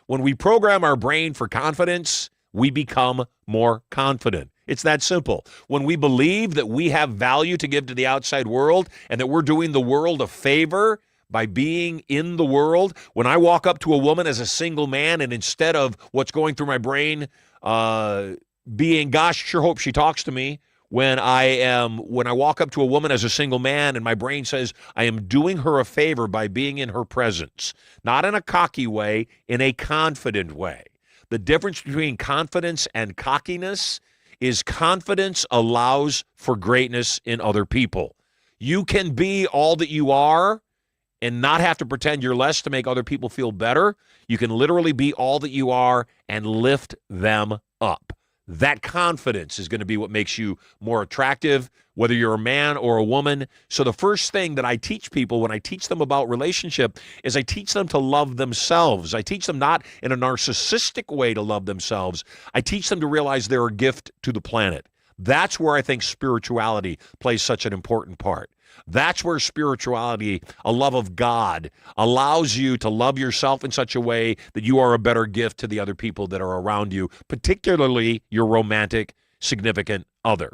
When we program our brain for confidence, we become more confident. It's that simple. When we believe that we have value to give to the outside world and that we're doing the world a favor by being in the world, when I walk up to a woman as a single man and instead of what's going through my brain being, gosh, sure hope she talks to me, when I walk up to a woman as a single man and my brain says I am doing her a favor by being in her presence, not in a cocky way, in a confident way. The difference between confidence and cockiness is confidence allows for greatness in other people. You can be all that you are and not have to pretend you're less to make other people feel better. You can literally be all that you are and lift them up. That confidence is going to be what makes you more attractive, whether you're a man or a woman. So the first thing that I teach people when I teach them about relationship is I teach them to love themselves. I teach them not in a narcissistic way to love themselves. I teach them to realize they're a gift to the planet. That's where I think spirituality plays such an important part. That's where spirituality, a love of God, allows you to love yourself in such a way that you are a better gift to the other people that are around you, particularly your romantic, significant other.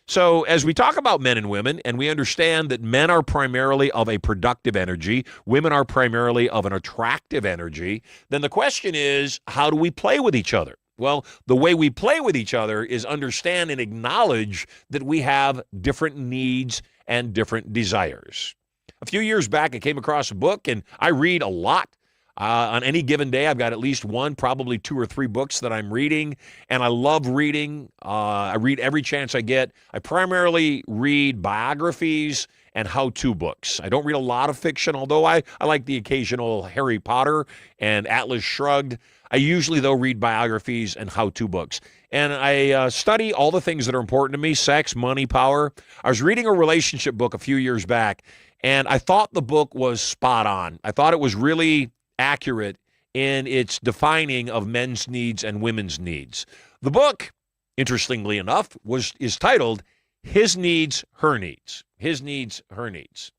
So as we talk about men and women, and we understand that men are primarily of a productive energy, women are primarily of an attractive energy, then the question is, how do we play with each other? Well, the way we play with each other is understand and acknowledge that we have different needs and different desires. A few years back, I came across a book, and I read a lot. On any given day, I've got at least one, probably 2 or 3 books that I'm reading, and I love reading. I read every chance I get. I primarily read biographies and how-to books. I don't read a lot of fiction, although I like the occasional Harry Potter and Atlas Shrugged. I usually, though, read biographies and how-to books. And I study all the things that are important to me, sex, money, power. I was reading a relationship book a few years back, and I thought the book was spot on. I thought it was really accurate in its defining of men's needs and women's needs. The book, interestingly enough, is titled His Needs, Her Needs. His Needs, Her Needs.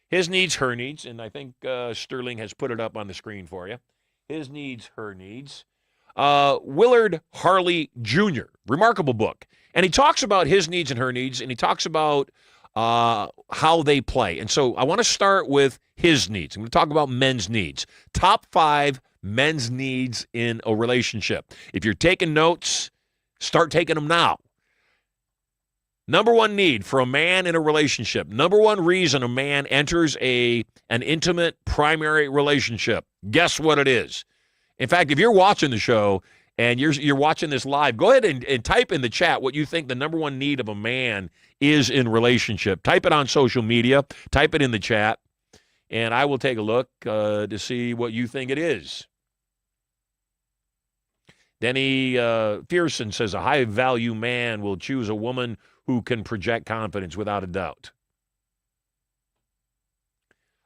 His Needs, Her Needs, and I think Sterling has put it up on the screen for you. His Needs, Her Needs. Willard Harley Jr., remarkable book. And he talks about his needs and her needs, and he talks about how they play. And so I want to start with his needs. I'm going to talk about men's needs. Top 5 men's needs in a relationship. If you're taking notes, start taking them now. Number 1 need for a man in a relationship. Number 1 reason a man enters an intimate primary relationship. Guess what it is? In fact, if you're watching the show and you're watching this live, go ahead and type in the chat what you think the number 1 need of a man is in relationship. Type it on social media. Type it in the chat. And I will take a look to see what you think it is. Denny Pearson says, a high-value man will choose a woman who can project confidence without a doubt.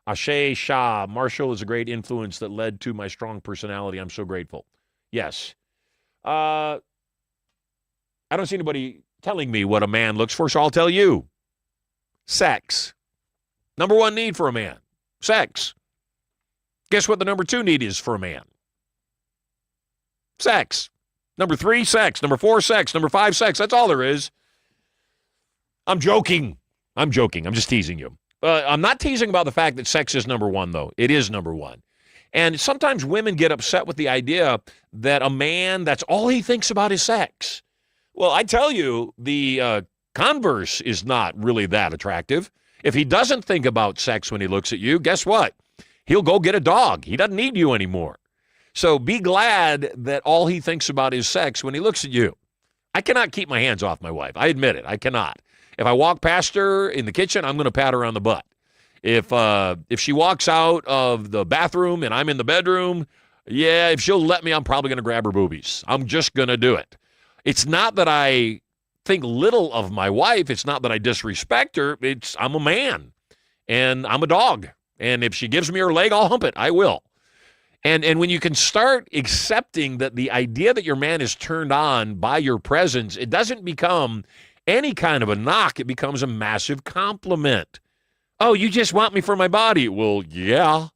Ashay Shah, Marshall is a great influence that led to my strong personality. I'm so grateful. Yes. I don't see anybody telling me what a man looks for, so I'll tell you. Sex. Number 1 need for a man. Sex. Guess what the number 2 need is for a man? Sex. Number 3, sex. Number 4, sex. Number 5, sex. That's all there is. I'm joking. I'm just teasing you. I'm not teasing about the fact that sex is number 1, though. It is number 1. And sometimes women get upset with the idea that a man, that's all he thinks about is sex. Well, I tell you, the converse is not really that attractive. If he doesn't think about sex when he looks at you, guess what? He'll go get a dog. He doesn't need you anymore. So be glad that all he thinks about is sex when he looks at you. I cannot keep my hands off my wife. I admit it. I cannot. If I walk past her in the kitchen, I'm going to pat her on the butt. If she walks out of the bathroom and I'm in the bedroom, yeah, if she'll let me, I'm probably going to grab her boobies. I'm just going to do it. It's not that I think little of my wife. It's not that I disrespect her. I'm a man, and I'm a dog. And if she gives me her leg, I'll hump it. I will. And when you can start accepting that the idea that your man is turned on by your presence, it doesn't become any kind of a knock. It becomes a massive compliment. Oh, you just want me for my body? Well, yeah.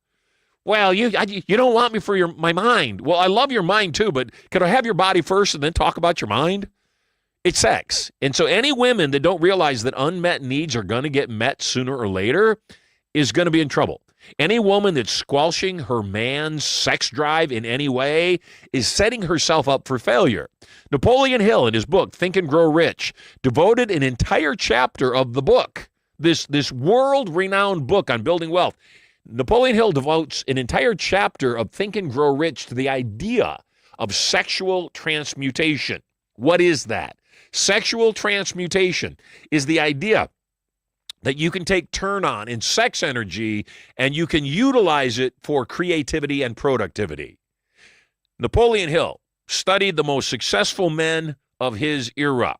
Well, you don't want me for my mind. Well, I love your mind too, but could I have your body first and then talk about your mind? It's sex. And so any women that don't realize that unmet needs are going to get met sooner or later is going to be in trouble. Any woman that's squelching her man's sex drive in any way is setting herself up for failure. Napoleon Hill, in his book, Think and Grow Rich, devoted an entire chapter of the book, this world-renowned book on building wealth. Napoleon Hill devotes an entire chapter of Think and Grow Rich to the idea of sexual transmutation. What is that? Sexual transmutation is the idea that you can take turn on in sex energy and you can utilize it for creativity and productivity. Napoleon Hill studied the most successful men of his era,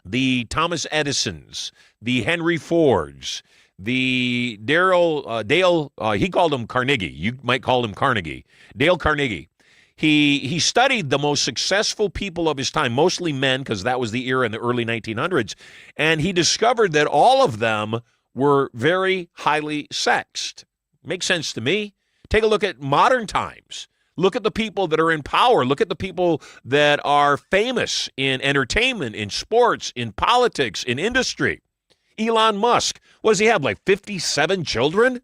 the Thomas Edisons, the Henry Fords, the Dale, he called him Carnegie. You might call him Carnegie. Dale Carnegie. He studied the most successful people of his time, mostly men, because that was the era in the early 1900s, and he discovered that all of them were very highly sexed. Makes sense to me. Take a look at modern times. Look at the people that are in power. Look at the people that are famous in entertainment, in sports, in politics, in industry. Elon Musk, what does he have, like 57 children?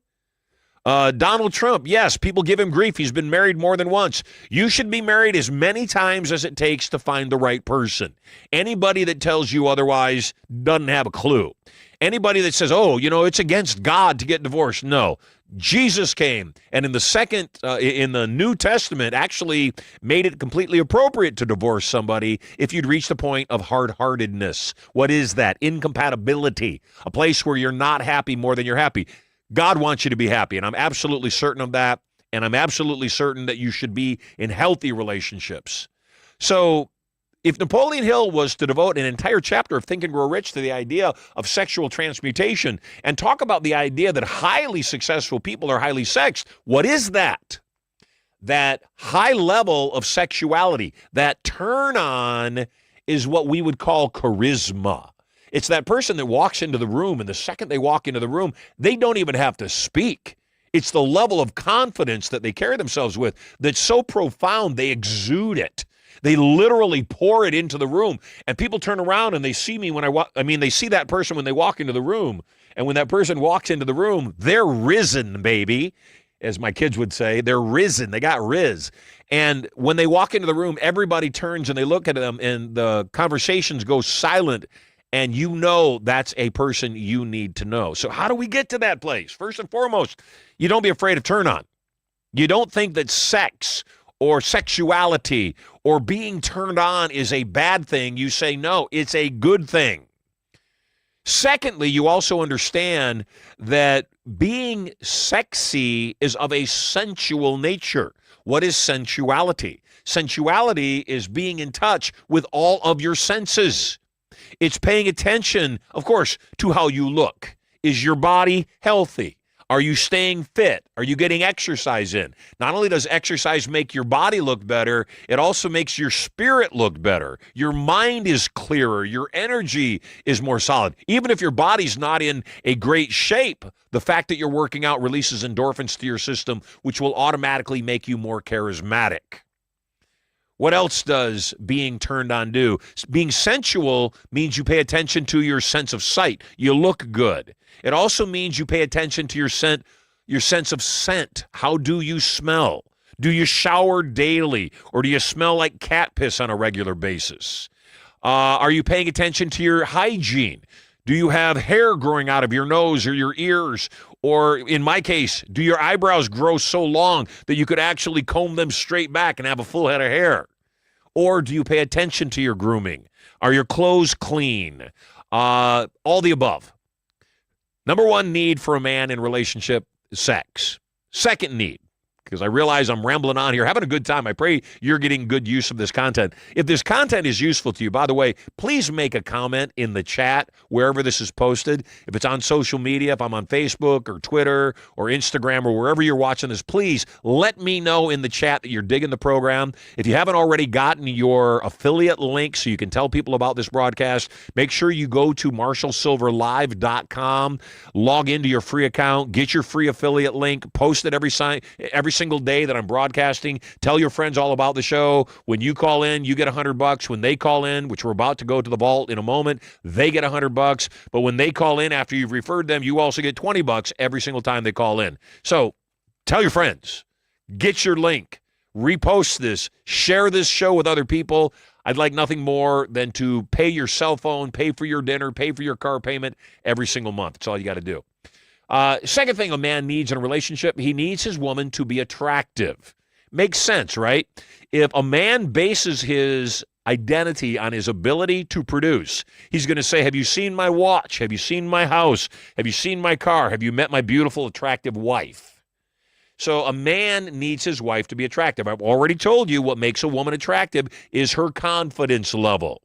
Donald Trump, yes, people give him grief. He's been married more than once. You should be married as many times as it takes to find the right person. Anybody that tells you otherwise doesn't have a clue. Anybody that says, oh, it's against God to get divorced. No. Jesus came, and in the New Testament, actually made it completely appropriate to divorce somebody if you'd reach the point of hard-heartedness. What is that? Incompatibility, a place where you're not happy more than you're happy. God wants you to be happy, and I'm absolutely certain of that, and I'm absolutely certain that you should be in healthy relationships. So if Napoleon Hill was to devote an entire chapter of Think and Grow Rich to the idea of sexual transmutation and talk about the idea that highly successful people are highly sexed, what is that? That high level of sexuality, that turn on, is what we would call charisma. It's that person that walks into the room, and the second they walk into the room, they don't even have to speak. It's the level of confidence that they carry themselves with that's so profound, they exude it. They literally pour it into the room, and people turn around and they see me when they see that person when they walk into the room, and when that person walks into the room, they're risen, baby. As my kids would say, they're risen. They got riz. And when they walk into the room, everybody turns and they look at them, and the conversations go silent. And that's a person you need to know. So how do we get to that place? First and foremost, you don't be afraid of turn on. You don't think that sex or sexuality or being turned on is a bad thing. You say, no, it's a good thing. Secondly, you also understand that being sexy is of a sensual nature. What is sensuality? Sensuality is being in touch with all of your senses. It's paying attention, of course, to how you look. Is your body healthy? Are you staying fit? Are you getting exercise in? Not only does exercise make your body look better, it also makes your spirit look better. Your mind is clearer. Your energy is more solid. Even if your body's not in a great shape, the fact that you're working out releases endorphins to your system, which will automatically make you more charismatic. What else does being turned on do? Being sensual means you pay attention to your sense of sight. You look good. It also means you pay attention to your sense of scent. How do you smell? Do you shower daily, or do you smell like cat piss on a regular basis? Are you paying attention to your hygiene? Do you have hair growing out of your nose or your ears? Or in my case, do your eyebrows grow so long that you could actually comb them straight back and have a full head of hair? Or do you pay attention to your grooming? Are your clothes clean? All the above. Number one need for a man in relationship is sex. Second need, because I realize I'm rambling on here, having a good time. I pray you're getting good use of this content. If this content is useful to you, by the way, please make a comment in the chat wherever this is posted. If it's on social media, if I'm on Facebook or Twitter or Instagram or wherever you're watching this, please let me know in the chat that you're digging the program. If you haven't already gotten your affiliate link so you can tell people about this broadcast, make sure you go to marshallsilverlive.com, log into your free account, get your free affiliate link, post it every single day that I'm broadcasting. Tell your friends all about the show. When you call in, you get $100. When they call in, which we're about to go to the vault in a moment, they get $100. But when they call in after you've referred them, you also get $20 every single time they call in. So tell your friends, get your link, repost this, share this show with other people. I'd like nothing more than to pay your cell phone, pay for your dinner, pay for your car payment every single month. That's all you got to do. Second thing a man needs in a relationship, he needs his woman to be attractive. Makes sense, right? If a man bases his identity on his ability to produce, he's going to say, have you seen my watch? Have you seen my house? Have you seen my car? Have you met my beautiful, attractive wife? So a man needs his wife to be attractive. I've already told you what makes a woman attractive is her confidence level.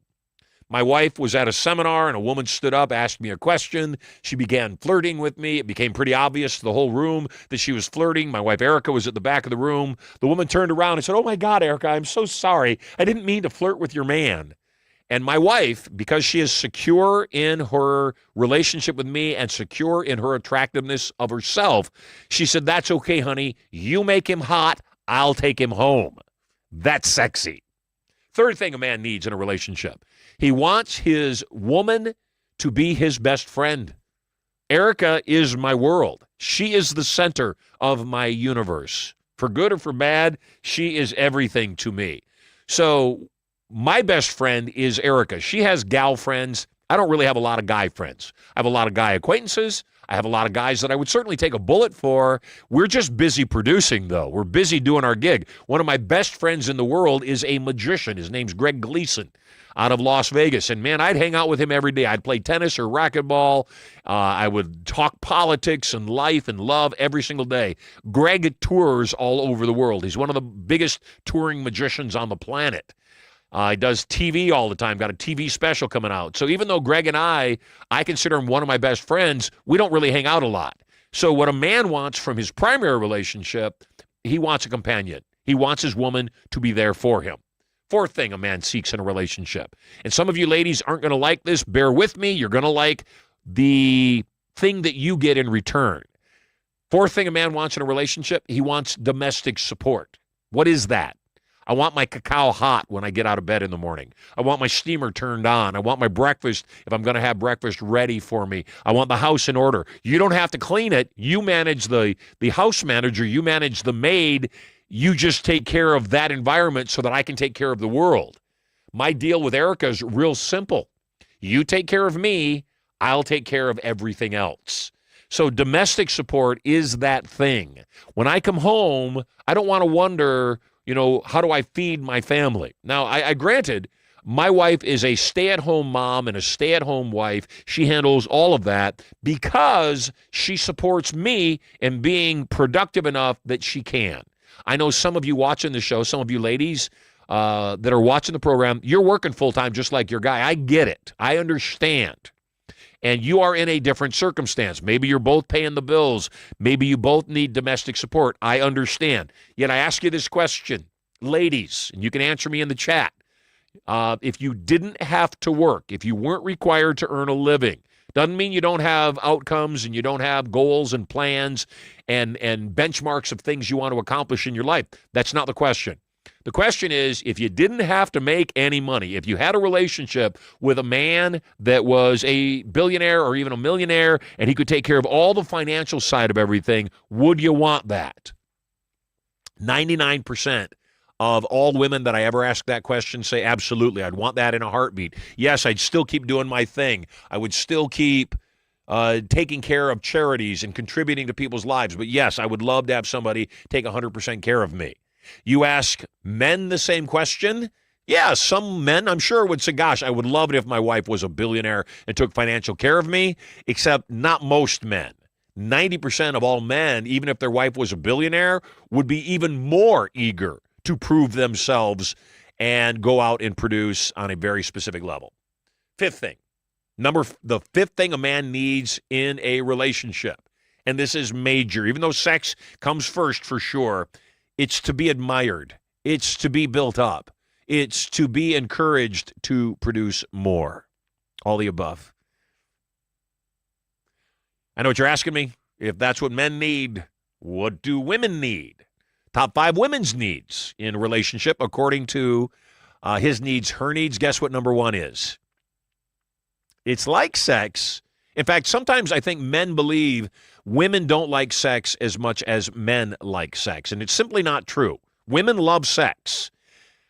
My wife was at a seminar and a woman stood up, asked me a question. She began flirting with me. It became pretty obvious to the whole room that she was flirting. My wife, Erica, was at the back of the room. The woman turned around and said, "Oh my God, Erica, I'm so sorry. I didn't mean to flirt with your man." And my wife, because she is secure in her relationship with me and secure in her attractiveness of herself, she said, "That's okay, honey. You make him hot. I'll take him home." That's sexy. Third thing a man needs in a relationship, he wants his woman to be his best friend. Erica is my world. She is the center of my universe. For good or for bad, she is everything to me. So my best friend is Erica. She has gal friends. I don't really have a lot of guy friends. I have a lot of guy acquaintances. I have a lot of guys that I would certainly take a bullet for. We're just busy producing, though. We're busy doing our gig. One of my best friends in the world is a magician. His name's Greg Gleason out of Las Vegas. And, man, I'd hang out with him every day. I'd play tennis or racquetball. I would talk politics and life and love every single day. Greg tours all over the world. He's one of the biggest touring magicians on the planet. He does TV all the time, got a TV special coming out. So even though Greg and I consider him one of my best friends, we don't really hang out a lot. So what a man wants from his primary relationship, he wants a companion. He wants his woman to be there for him. Fourth thing a man seeks in a relationship. And some of you ladies aren't going to like this. Bear with me. You're going to like the thing that you get in return. Fourth thing a man wants in a relationship, he wants domestic support. What is that? I want my cacao hot when I get out of bed in the morning. I want my steamer turned on. I want my breakfast, if I'm going to have breakfast, ready for me. I want the house in order. You don't have to clean it. You manage the house manager. You manage the maid. You just take care of that environment so that I can take care of the world. My deal with Erica is real simple. You take care of me. I'll take care of everything else. So domestic support is that thing. When I come home, I don't want to wonder, how do I feed my family? Now, I granted, my wife is a stay-at-home mom and a stay-at-home wife. She handles all of that because she supports me in being productive enough that she can. I know some of you watching the show, some of you ladies that are watching the program, you're working full-time just like your guy. I get it. I understand. And you are in a different circumstance. Maybe you're both paying the bills. Maybe you both need domestic support. I understand. Yet I ask you this question, ladies, and you can answer me in the chat. If you didn't have to work, if you weren't required to earn a living, doesn't mean you don't have outcomes and you don't have goals and plans and benchmarks of things you want to accomplish in your life. That's not the question. The question is, if you didn't have to make any money, if you had a relationship with a man that was a billionaire or even a millionaire and he could take care of all the financial side of everything, would you want that? 99% of all women that I ever ask that question say, absolutely, I'd want that in a heartbeat. Yes, I'd still keep doing my thing. I would still keep taking care of charities and contributing to people's lives. But yes, I would love to have somebody take 100% care of me. You ask men the same question, Yeah, some men, I'm sure, would say, gosh, I would love it if my wife was a billionaire and took financial care of me, except not most men. 90% of all men, even if their wife was a billionaire, would be even more eager to prove themselves and go out and produce on a very specific level. Fifth thing, the fifth thing a man needs in a relationship, and this is major, even though sex comes first for sure, it's to be admired. It's to be built up. It's to be encouraged to produce more. All the above. I know what you're asking me. If that's what men need, what do women need? Top 5 women's needs in a relationship, according to his needs, her needs. Guess what number 1 is? It's like sex. In fact, sometimes I think men believe women don't like sex as much as men like sex, and it's simply not true. Women love sex.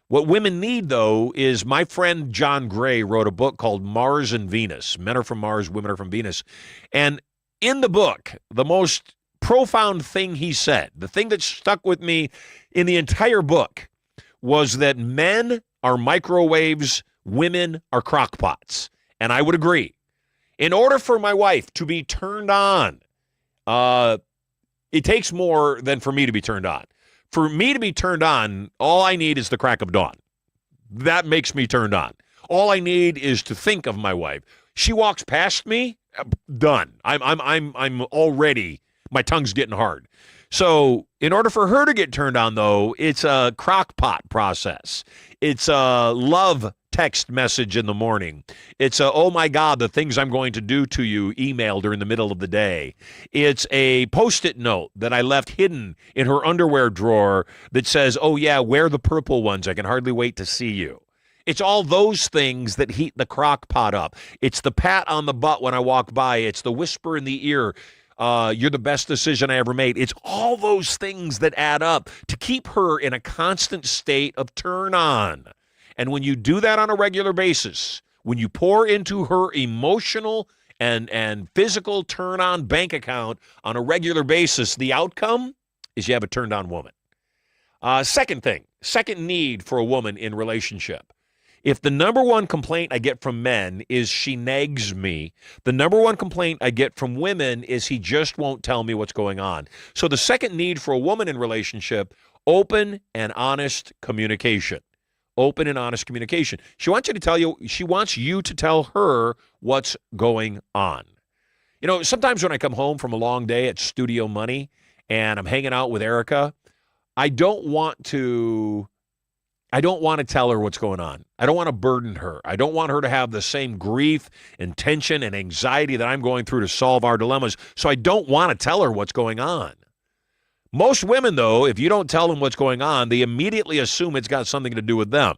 What women need, though, is my friend John Gray wrote a book called Mars and Venus. Men are from Mars, women are from Venus. And in the book, the most profound thing he said, the thing that stuck with me in the entire book, was that men are microwaves, women are crockpots. And I would agree. In order for my wife to be turned on, it takes more than for me to be turned on. For me to be turned on, all I need is the crack of dawn. That makes me turned on. All I need is to think of my wife. She walks past me, done. I'm already, my tongue's getting hard. So in order for her to get turned on, though, it's a crock-pot process. It's a love text message in the morning. It's a, oh my God, the things I'm going to do to you email during the middle of the day. It's a Post-it note that I left hidden in her underwear drawer that says, oh yeah, wear the purple ones. I can hardly wait to see you. It's all those things that heat the crock pot up. It's the pat on the butt when I walk by. It's the whisper in the ear. You're the best decision I ever made. It's all those things that add up to keep her in a constant state of turn on. And when you do that on a regular basis, when you pour into her emotional and physical turn-on bank account on a regular basis, the outcome is you have a turned-on woman. Second need for a woman in relationship. If the number one complaint I get from men is she nags me, the number one complaint I get from women is he just won't tell me what's going on. So the second need for a woman in relationship, open and honest communication. Open and honest communication. She wants you to tell her what's going on. You know, sometimes when I come home from a long day at Studio Money and I'm hanging out with Erica, I don't want to tell her what's going on. I don't want to burden her. I don't want her to have the same grief and tension and anxiety that I'm going through to solve our dilemmas. So I don't want to tell her what's going on. Most women, though, if you don't tell them what's going on, they immediately assume it's got something to do with them.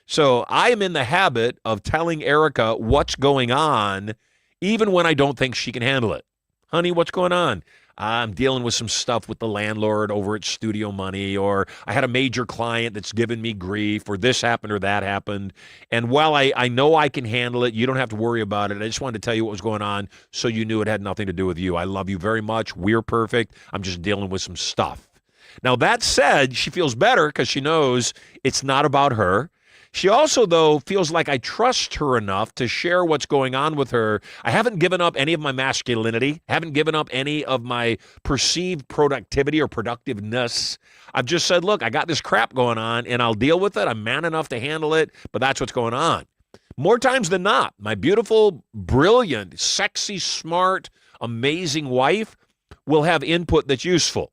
So I am in the habit of telling Erica what's going on, even when I don't think she can handle it. Honey, what's going on? I'm dealing with some stuff with the landlord over at Studio Money, or I had a major client that's given me grief, or this happened or that happened. And while I know I can handle it, you don't have to worry about it. I just wanted to tell you what was going on so you knew it had nothing to do with you. I love you very much. We're perfect. I'm just dealing with some stuff. Now, that said, she feels better because she knows it's not about her. She also, though, feels like I trust her enough to share what's going on with her. I haven't given up any of my masculinity, haven't given up any of my perceived productivity or productiveness. I've just said, look, I got this crap going on, and I'll deal with it. I'm man enough to handle it, but that's what's going on. More times than not, my beautiful, brilliant, sexy, smart, amazing wife will have input that's useful.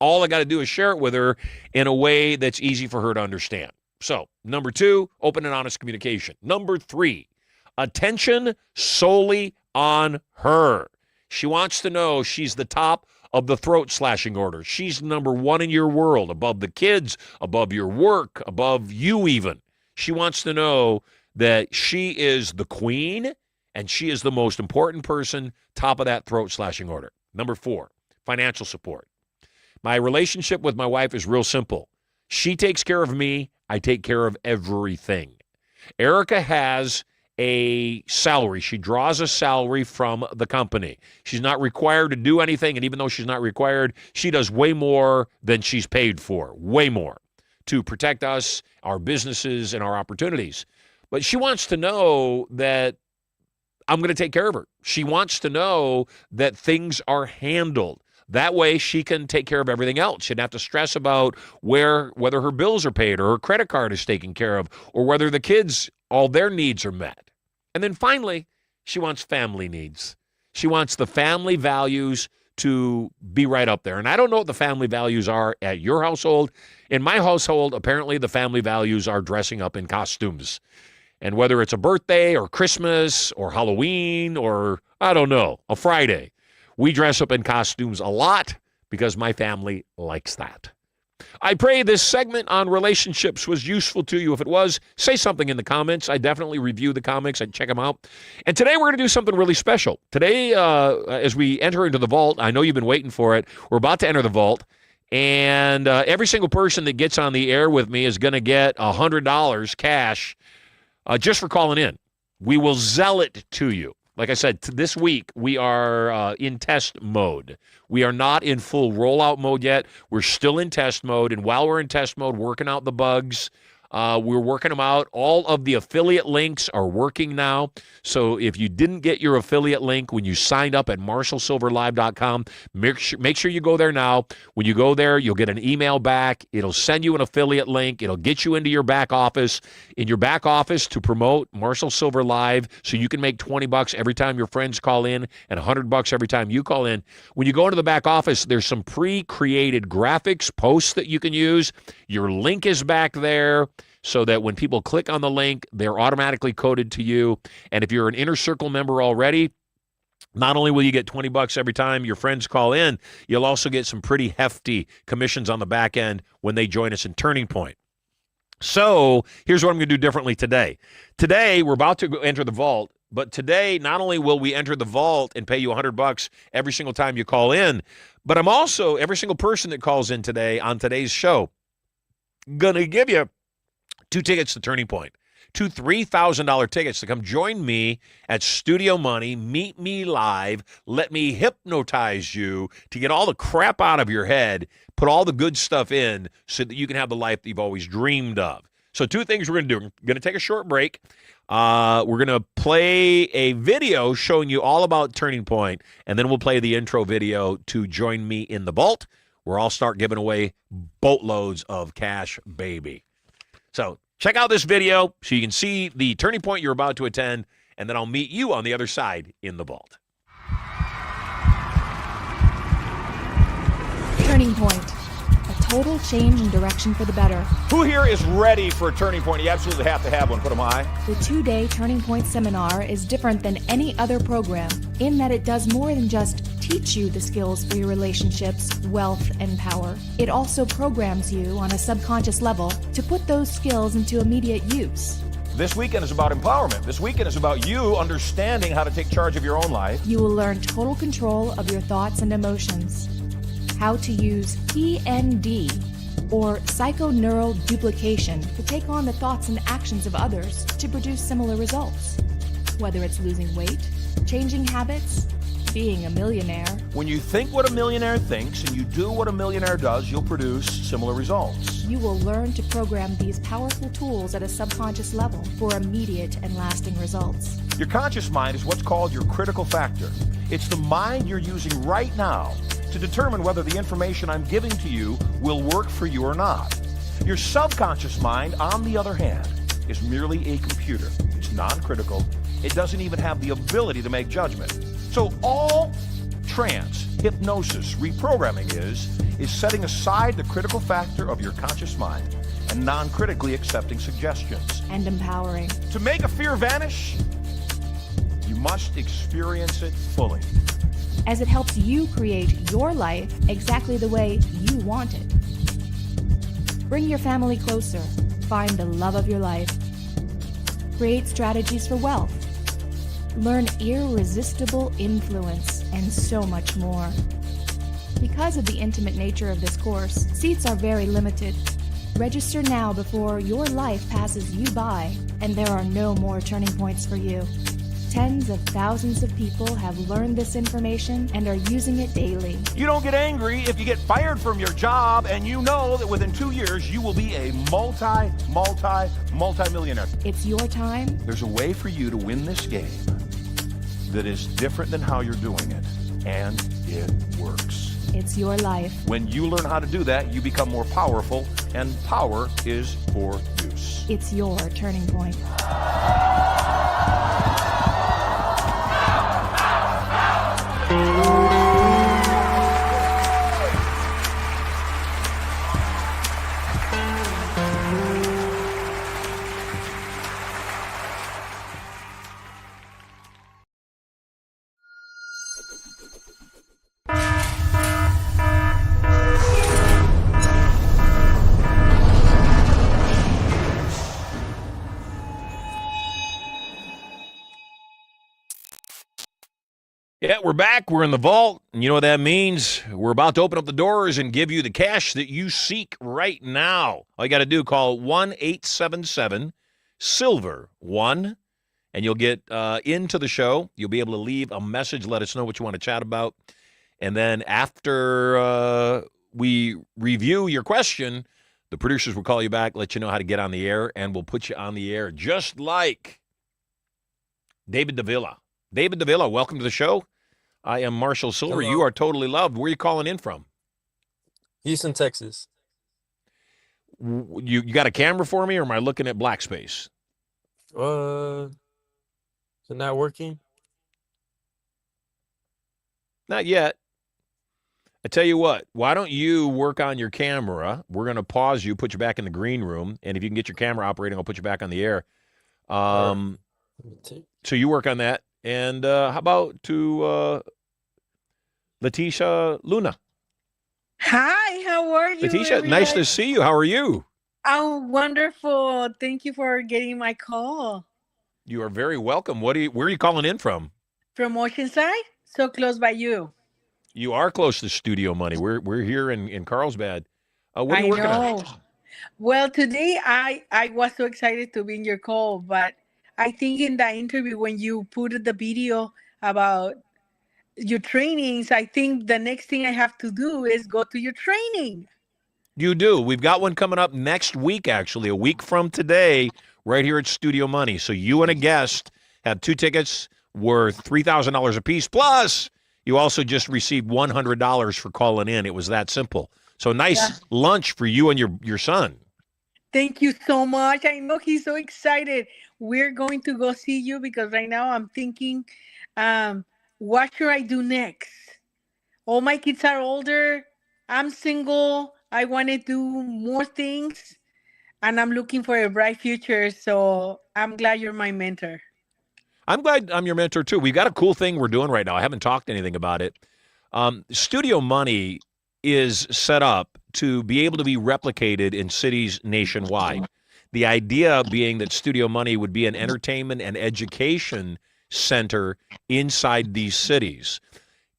All I got to do is share it with her in a way that's easy for her to understand. So, number 2, open and honest communication. Number 3, attention solely on her. She wants to know she's the top of the throat slashing order. She's number 1 in your world, above the kids, above your work, above you even. She wants to know that she is the queen and she is the most important person, top of that throat slashing order. Number 4, financial support. My relationship with my wife is real simple. She takes care of me. I take care of everything. Erica has a salary. She draws a salary from the company. She's not required to do anything, and even though she's not required, she does way more than she's paid for, way more. to protect us, our businesses, and our opportunities. But she wants to know that I'm going to take care of her. She wants to know that things are handled. That way she can take care of everything else. She doesn't have to stress about whether her bills are paid or her credit card is taken care of or whether the kids, all their needs are met. And then finally, she wants family needs. She wants the family values to be right up there. And I don't know what the family values are at your household. In my household, apparently the family values are dressing up in costumes. And whether it's a birthday or Christmas or Halloween or, I don't know, a Friday, we dress up in costumes a lot because my family likes that. I pray this segment on relationships was useful to you. If it was, say something in the comments. I definitely review the comics. I check them out. And today we're going to do something really special. Today, as we enter into the vault, I know you've been waiting for it. We're about to enter the vault. And every single person that gets on the air with me is going to get $100 cash just for calling in. We will zell it to you. Like I said, this week we are in test mode. We are not in full rollout mode yet. We're still in test mode. And while we're in test mode, working out the bugs, we're working them out. All of the affiliate links are working now. So if you didn't get your affiliate link when you signed up at MarshallSilverLive.com, make sure you go there now. When you go there, you'll get an email back. It'll send you an affiliate link. It'll get you into your back office. In your back office to promote Marshall Silver Live so you can make $20 every time your friends call in and $100 every time you call in. When you go into the back office, there's some pre-created graphics, posts that you can use. Your link is back there, so that when people click on the link, they're automatically coded to you. And if you're an Inner Circle member already, not only will you get $20 every time your friends call in, you'll also get some pretty hefty commissions on the back end when they join us in Turning Point. So here's what I'm going to do differently today. Today, we're about to enter the vault, but today, not only will we enter the vault and pay you $100 every single time you call in, but I'm also, every single person that calls in today on today's show, going to give you 2 tickets to Turning Point, 2 $3,000 tickets to come join me at Studio Money, meet me live, let me hypnotize you to get all the crap out of your head, put all the good stuff in so that you can have the life that you've always dreamed of. So 2 things we're going to do. We're going to take a short break. We're going to play a video showing you all about Turning Point, and then we'll play the intro video to join me in the vault, where I'll start giving away boatloads of cash, baby. So check out this video so you can see the Turning Point you're about to attend, and then I'll meet you on the other side in the vault. Turning Point. A total change in direction for the better. Who here is ready for a turning point? You absolutely have to have one. Put them high. The 2-day Turning Point seminar is different than any other program in that it does more than just teach you the skills for your relationships, wealth, and power. It also programs you on a subconscious level to put those skills into immediate use. This weekend is about empowerment. This weekend is about you understanding how to take charge of your own life. You will learn total control of your thoughts and emotions, how to use PND, or psychoneural duplication, to take on the thoughts and actions of others to produce similar results. Whether it's losing weight, changing habits, being a millionaire. When you think what a millionaire thinks and you do what a millionaire does, you'll produce similar results. You will learn to program these powerful tools at a subconscious level for immediate and lasting results. Your conscious mind is what's called your critical factor. It's the mind you're using right now to determine whether the information I'm giving to you will work for you or not. Your subconscious mind, on the other hand, is merely a computer. It's non-critical. It doesn't even have the ability to make judgment. So all trance, hypnosis, reprogramming is setting aside the critical factor of your conscious mind and non-critically accepting suggestions. And empowering. To make a fear vanish, you must experience it fully. As it helps you create your life exactly the way you want it. Bring your family closer. Find the love of your life. Create strategies for wealth. Learn irresistible influence, and so much more. Because of the intimate nature of this course, seats are very limited. Register now before your life passes you by and there are no more turning points for you. Tens of thousands of people have learned this information and are using it daily. You don't get angry if you get fired from your job and you know that within 2 years you will be a multi-millionaire. It's your time. There's a way for you to win this game that is different than how you're doing it, and it works. It's your life. When you learn how to do that, you become more powerful, and power is for use. It's your turning point. Yeah, we're back. We're in the vault. And you know what that means? We're about to open up the doors and give you the cash that you seek right now. All you got to do, call 1-877-SILVER-1, and you'll get into the show. You'll be able to leave a message, let us know what you want to chat about. And then after we review your question, the producers will call you back, let you know how to get on the air, and we'll put you on the air just like David Davila. David Davila, welcome to the show. I am Marshall Silver. Hello. You are totally loved. Where are you calling in from? Houston, Texas. You got a camera for me, or am I looking at black space? Is it not working? Not yet. I tell you what, why don't you work on your camera? We're going to pause you, put you back in the green room, and if you can get your camera operating, I'll put you back on the air. Let me take- So you work on that. And how about to Leticia Luna? Hi, how are you? Leticia, nice to everybody? see you. How are you? Oh, wonderful. Thank you for getting my call. You are very welcome. Where are you calling in from? From Oceanside, so close by you. You are close to Studio Money. We're here in Carlsbad. What are you I working on? know. Well, today I was so excited to be in your call, but I think in the interview when you put the video about your trainings, I think the next thing I have to do is go to your training. You do. We've got one coming up next week, actually, a week from today, right here at Studio Money. So you and a guest have 2 tickets worth $3,000 apiece. Plus, you also just received $100 for calling in. It was that simple. So nice lunch for you and your son. Thank you so much. I know he's so excited. We're going to go see you because right now I'm thinking, what should I do next? All my kids are older. I'm single. I want to do more things. And I'm looking for a bright future. So I'm glad you're my mentor. I'm glad I'm your mentor, too. We've got a cool thing we're doing right now. I haven't talked anything about it. Studio Money is set up to be able to be replicated in cities nationwide. The idea being that Studio Money would be an entertainment and education center inside these cities.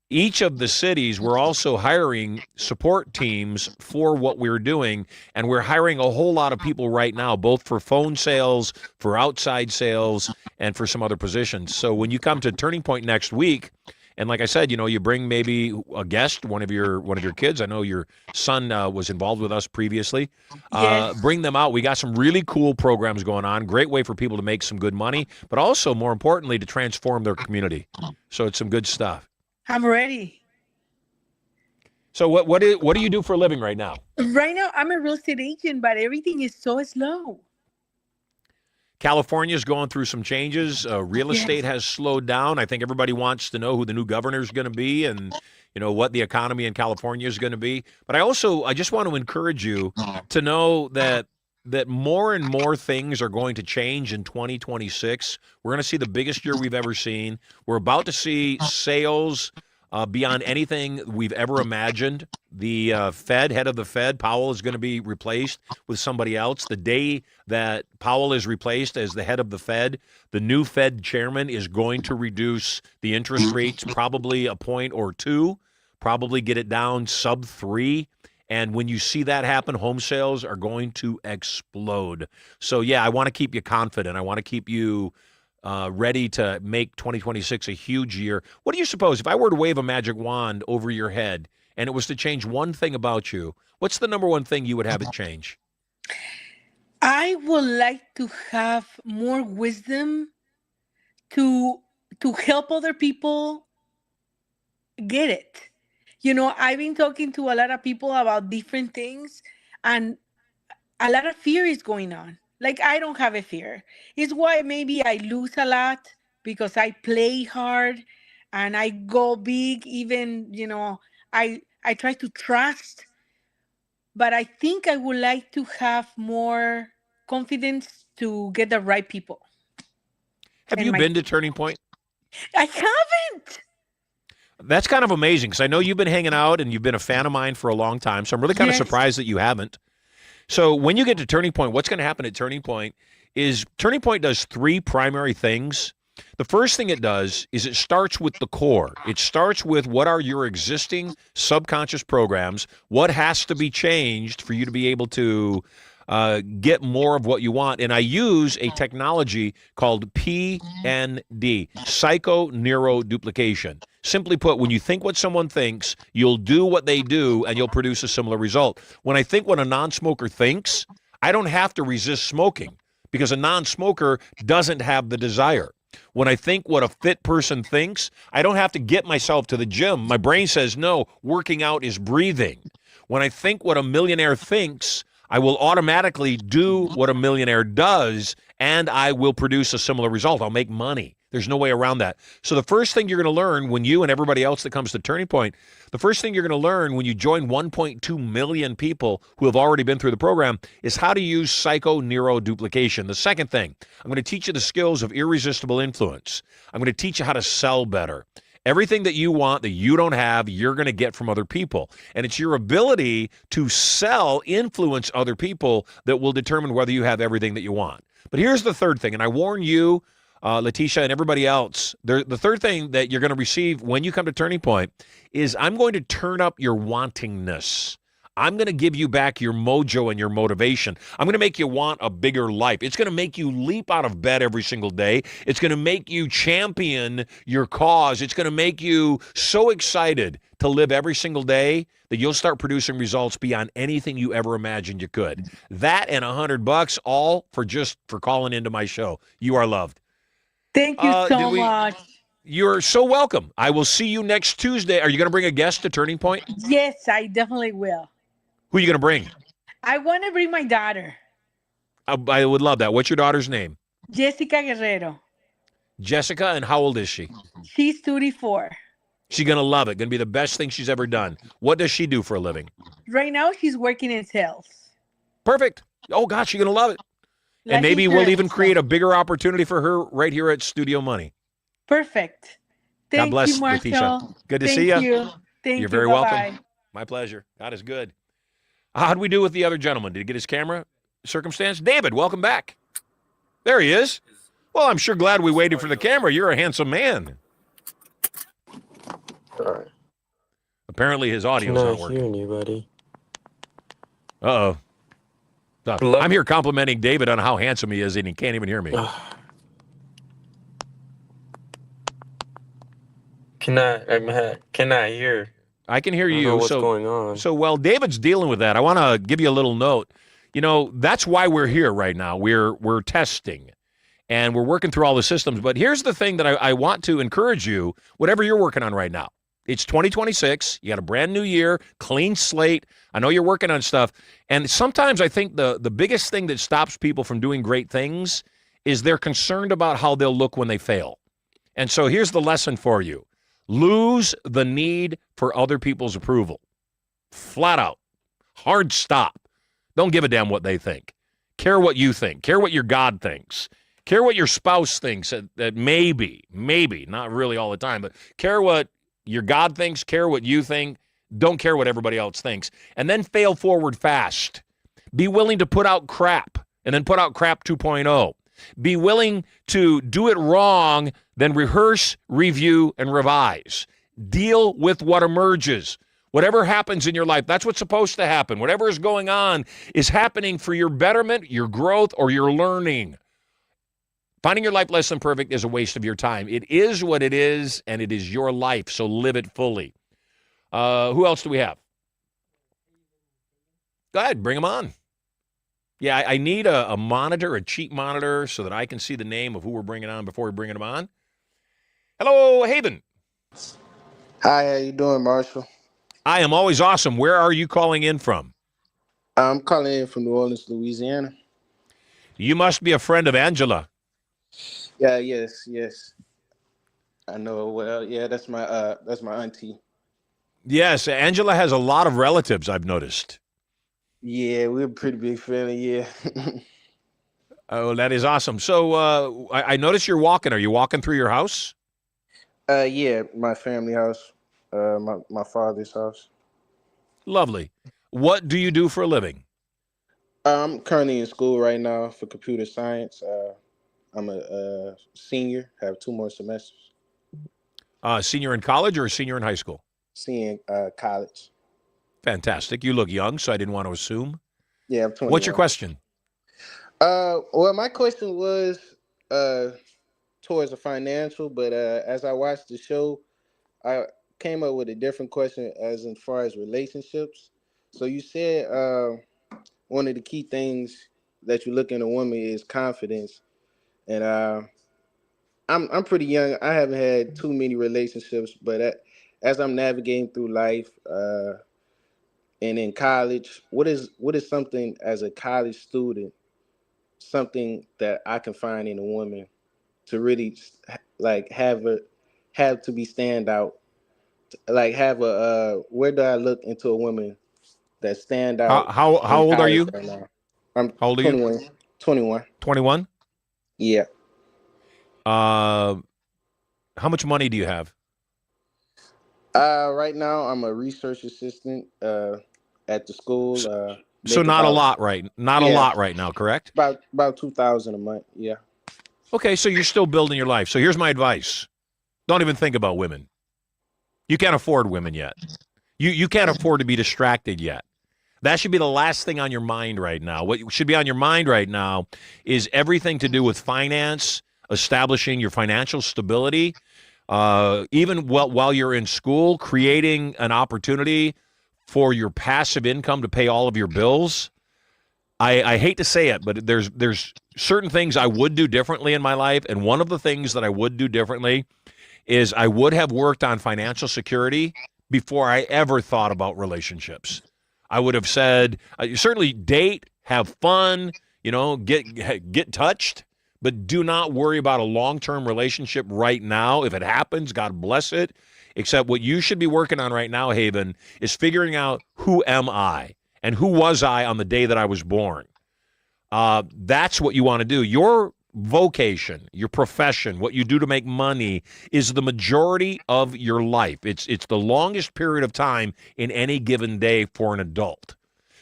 Each of the cities, we're also hiring support teams for what we're doing, and we're hiring a whole lot of people right now, both for phone sales, for outside sales, and for some other positions. So when you come to Turning Point next week, and like I said, you bring maybe a guest, one of your kids. I know your son was involved with us previously. Yes. Bring them out. We got some really cool programs going on. Great way for people to make some good money, but also, more importantly, to transform their community. So it's some good stuff. I'm ready. So what do you do for a living right now? Right now, I'm a real estate agent, but everything is so slow. California's going through some changes. Real estate has slowed down. I think everybody wants to know who the new governor is going to be and, what the economy in California is going to be. But I just want to encourage you to know that more and more things are going to change in 2026. We're going to see the biggest year we've ever seen. We're about to see sales beyond anything we've ever imagined. The head of the Fed, Powell, is going to be replaced with somebody else. The day that Powell is replaced as the head of the Fed, the new Fed chairman is going to reduce the interest rates probably a point or two, probably get it down sub 3. And when you see that happen, home sales are going to explode. So, yeah, I want to keep you confident. I want to keep you ready to make 2026 a huge year. What do you suppose, if I were to wave a magic wand over your head and it was to change one thing about you, what's the number one thing you would have it change? I would like to have more wisdom to help other people get it. You know, I've been talking to a lot of people about different things, and a lot of fear is going on. Like, I don't have a fear. It's why maybe I lose a lot, because I play hard and I go big. Even, you know, I try to trust, but I think I would like to have more confidence to get the right people. Have And you my- been to Turning Point? I haven't. That's kind of amazing, because I know you've been hanging out and you've been a fan of mine for a long time, so I'm really kind of Yes. surprised that you haven't. So when you get to Turning Point, what's going to happen at Turning Point is Turning Point does three primary things. The first thing it does is it starts with the core. It starts with what are your existing subconscious programs, what has to be changed for you to be able to get more of what you want. And I use a technology called PND, psychoneuroduplication. Simply put, when you think what someone thinks, you'll do what they do and you'll produce a similar result. When I think what a non-smoker thinks, I don't have to resist smoking because a non-smoker doesn't have the desire. When I think what a fit person thinks, I don't have to get myself to the gym. My brain says, no, working out is breathing. When I think what a millionaire thinks, I will automatically do what a millionaire does, and I will produce a similar result. I'll make money. There's no way around that. So the first thing you're going to learn when you and everybody else that comes to Turning Point, the first thing you're going to learn when you join 1.2 million people who have already been through the program is how to use psychoneuroduplication. The second thing, I'm going to teach you the skills of irresistible influence. I'm going to teach you how to sell better. Everything that you want that you don't have, you're going to get from other people. And it's your ability to sell, influence other people that will determine whether you have everything that you want. But here's the third thing, and I warn you, Leticia and everybody else, the third thing that you're going to receive when you come to Turning Point is I'm going to turn up your wantingness. I'm going to give you back your mojo and your motivation. I'm going to make you want a bigger life. It's going to make you leap out of bed every single day. It's going to make you champion your cause. It's going to make you so excited to live every single day that you'll start producing results beyond anything you ever imagined you could. That and $100, all for calling into my show. You are loved. Thank you so much. You're so welcome. I will see you next Tuesday. Are you going to bring a guest to Turning Point? Yes, I definitely will. Who are you going to bring? I want to bring my daughter, I would love that. What's your daughter's name? Jessica Guerrero. Jessica, and how old is she? She's 34. She's going to love it. Going to be the best thing she's ever done. What does she do for a living? Right now, she's working in sales. Perfect. Oh, gosh, you're going to love it. And Like maybe we'll even insurance. create a bigger opportunity for her right here at Studio Money. Perfect. Thank God bless, you, Marshall. Leticia. Good to Thank see ya. you. Thank You're you. very welcome. Bye-bye. My pleasure. God is good. How'd we do with the other gentleman? Did he get his camera circumstance? David, welcome back. There he is. Well, I'm sure glad we waited for the camera. You're a handsome man. All right. Apparently his audio's Not not working. hearing you, buddy. Uh-oh. Hello? I'm here complimenting David on how handsome he is, and he can't even hear me. Cannot hear. I can hear I don't you. know what's so, going on. So while David's dealing with that, I want to give you a little note. You know, that's why we're here right now. We're testing, and we're working through all the systems. But here's the thing that I want to encourage you, whatever you're working on right now. It's 2026. You got a brand new year, clean slate. I know you're working on stuff. And sometimes I think the biggest thing that stops people from doing great things is they're concerned about how they'll look when they fail. And so here's the lesson for you. Lose the need for other people's approval. Flat out. Hard stop. Don't give a damn what they think. Care what you think. Care what your God thinks. Care what your spouse thinks that maybe, not really all the time, but care what your God thinks, care what you think. Don't care what everybody else thinks. And then fail forward fast. Be willing to put out crap and then put out crap 2.0. Be willing to do it wrong, then rehearse, review, and revise. Deal with what emerges. Whatever happens in your life, that's what's supposed to happen. Whatever is going on is happening for your betterment, your growth, or your learning. Finding your life less than perfect is a waste of your time. It is what it is, and it is your life, so live it fully. Who else do we have? Go ahead, bring them on. Yeah, I need a monitor, a cheap monitor, so that I can see the name of who we're bringing on before we bring them on. Hello, Haven. Hi, how you doing, Marshall? I am always awesome. Where are you calling in from? I'm calling in from New Orleans, Louisiana. You must be a friend of Angela. Yeah, yes. I know. Well, yeah, that's my auntie. Yes, Angela has a lot of relatives, I've noticed. Yeah, we're a pretty big family. Yeah. Oh, that is awesome. So I notice you're walking. Are you walking through your house? Yeah, my family house, my father's house. Lovely. What do you do for a living? I'm currently in school right now for computer science. I'm a senior, have 2 more semesters. Senior in college or a senior in high school? Senior college. Fantastic. You look young, so I didn't want to assume. Yeah, I'm 21. What's your question? Well, my question was towards the financial, but as I watched the show, I came up with a different question as far as relationships. So you said one of the key things that you look in a woman is confidence, and I'm pretty young. I haven't had too many relationships, but as I'm navigating through life and in college, what is something as a college student, something that I can find in a woman to really like have to be stand out, like have a where do I look into a woman that stand out? How old are you? Right now? I'm How old are 21. you? 21. 21? Yeah. How much money do you have? Right now I'm a research assistant at the school. So not a lot, right? Not a lot right now, correct? About $2,000 a month. Yeah. Okay, so you're still building your life. So here's my advice. Don't even think about women. You can't afford women yet. You can't afford to be distracted yet. That should be the last thing on your mind right now. What should be on your mind right now is everything to do with finance, establishing your financial stability, even while you're in school, creating an opportunity for your passive income to pay all of your bills. I hate to say it, but there's certain things I would do differently in my life, and one of the things that I would do differently is I would have worked on financial security before I ever thought about relationships. I would have said, certainly date, have fun, get touched, but do not worry about a long-term relationship right now. If it happens, God bless it. Except what you should be working on right now, Haven, is figuring out who am I and who was I on the day that I was born. That's what you want to do. Your vocation, your profession, what you do to make money is the majority of your life. It's the longest period of time in any given day for an adult.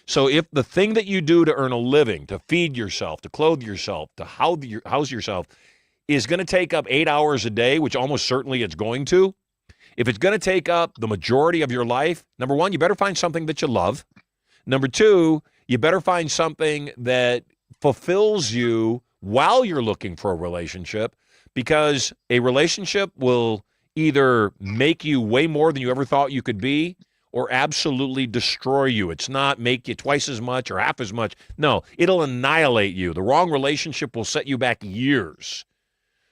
So if the thing that you do to earn a living, to feed yourself, to clothe yourself, to house yourself, is going to take up 8 hours a day, which almost certainly it's going to, if it's going to take up the majority of your life, number one, you better find something that you love. Number two, you better find something that fulfills you while you're looking for a relationship, because a relationship will either make you way more than you ever thought you could be or absolutely destroy you. It's not make you twice as much or half as much. No, it'll annihilate you. The wrong relationship will set you back years.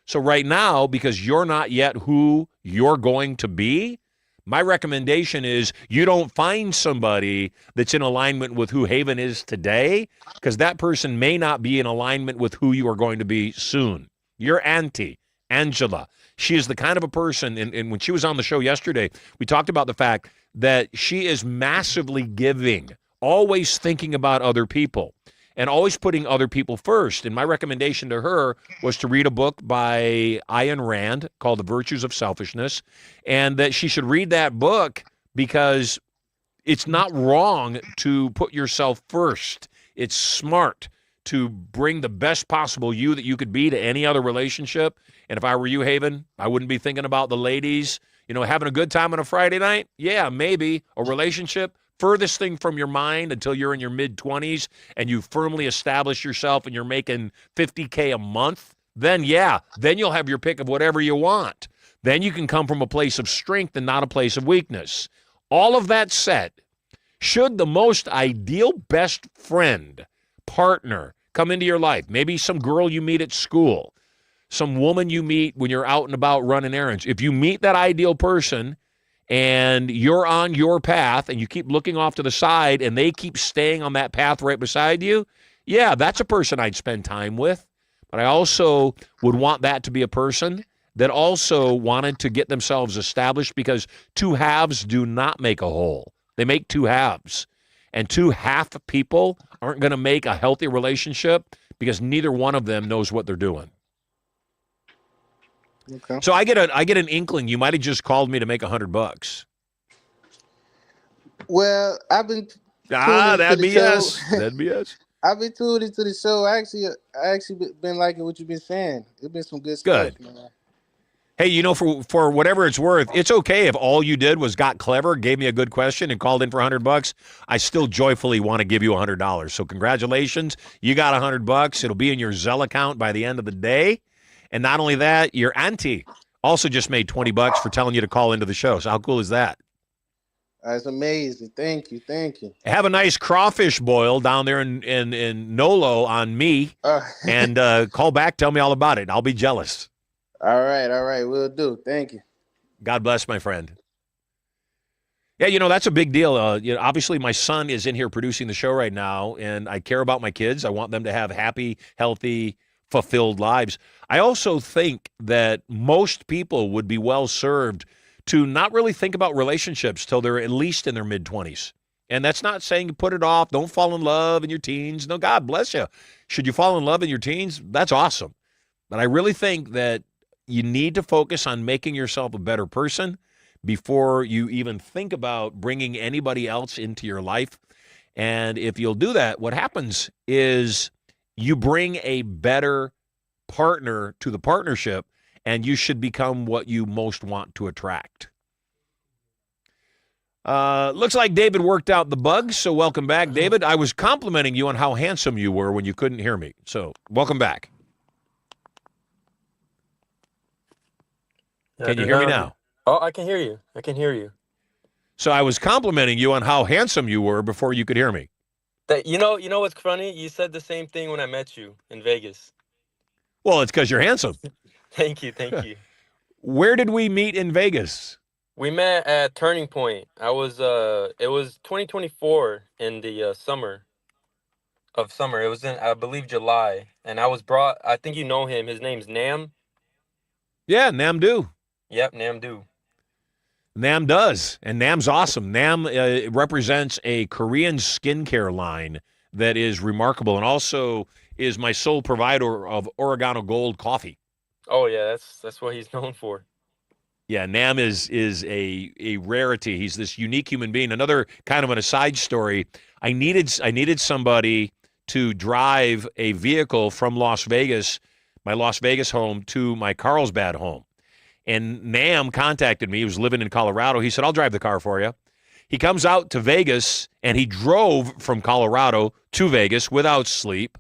So right now, because you're not yet who you're going to be, my recommendation is you don't find somebody that's in alignment with who Haven is today, because that person may not be in alignment with who you are going to be soon. Your auntie, Angela, she is the kind of a person, and when she was on the show yesterday, we talked about the fact that she is massively giving, always thinking about other people, and always putting other people first. And my recommendation to her was to read a book by Ayn Rand called The Virtues of Selfishness, and that she should read that book because it's not wrong to put yourself first. It's smart to bring the best possible you that you could be to any other relationship. And if I were you, Haven, I wouldn't be thinking about the ladies, having a good time on a Friday night. Yeah, maybe. A relationship, furthest thing from your mind until you're in your mid-20s and you firmly establish yourself and you're making $50K a month. then you'll have your pick of whatever you want. Then you can come from a place of strength and not a place of weakness. All of that said, should the most ideal best friend, partner come into your life, maybe some girl you meet at school, some woman you meet when you're out and about running errands, if you meet that ideal person and you're on your path and you keep looking off to the side and they keep staying on that path right beside you, yeah, that's a person I'd spend time with. But I also would want that to be a person that also wanted to get themselves established, because two halves do not make a whole. They make two halves. And two half people aren't going to make a healthy relationship because neither one of them knows what they're doing. Okay. So I get an inkling you might have just called me to make $100. Well, I've been That'd be yes. That'd be yes. I've been tuned into the show. I actually been liking what you've been saying. It's been some good stuff, man. Hey, you know, for whatever it's worth, it's okay if all you did was got clever, gave me a good question, and called in for $100. I still joyfully want to give you $100. So congratulations, you got $100. It'll be in your Zelle account by the end of the day. And not only that, your auntie also just made $20 for telling you to call into the show. So how cool is that? That's amazing. Thank you. Have a nice crawfish boil down there in Nolo on me, and call back. Tell me all about it. I'll be jealous. All right. Will do. Thank you. God bless, my friend. Yeah, you know, that's a big deal. Obviously, my son is in here producing the show right now, and I care about my kids. I want them to have happy, healthy, fulfilled lives. I also think that most people would be well served to not really think about relationships till they're at least in their mid-20s. And that's not saying put it off. Don't fall in love in your teens. No, God bless you. Should you fall in love in your teens? That's awesome. But I really think that you need to focus on making yourself a better person before you even think about bringing anybody else into your life. And if you'll do that, what happens is you bring a better partner to the partnership, and you should become what you most want to attract. Looks like David worked out the bugs, so welcome back, David. I was complimenting you on how handsome you were when you couldn't hear me, so welcome back. Can you hear me now? Oh, I can hear you. So I was complimenting you on how handsome you were before you could hear me. You know what's funny? You said the same thing when I met you in Vegas. Well, it's because you're handsome. Thank you. Where did we meet in Vegas? We met at Turning Point. It was 2024 in the summer. It was in, I believe, July. And I think you know him. His name's Nam. Yeah, Nam Do. Yep, Nam Do. Nam does, and Nam's awesome. Nam represents a Korean skincare line that is remarkable, and also is my sole provider of Oregano Gold coffee. Oh yeah, that's what he's known for. Yeah, Nam is a rarity. He's this unique human being. Another kind of an aside story. I needed somebody to drive a vehicle from Las Vegas, my Las Vegas home, to my Carlsbad home. And Nam contacted me. He was living in Colorado. He said, I'll drive the car for you. He comes out to Vegas, and he drove from Colorado to Vegas without sleep,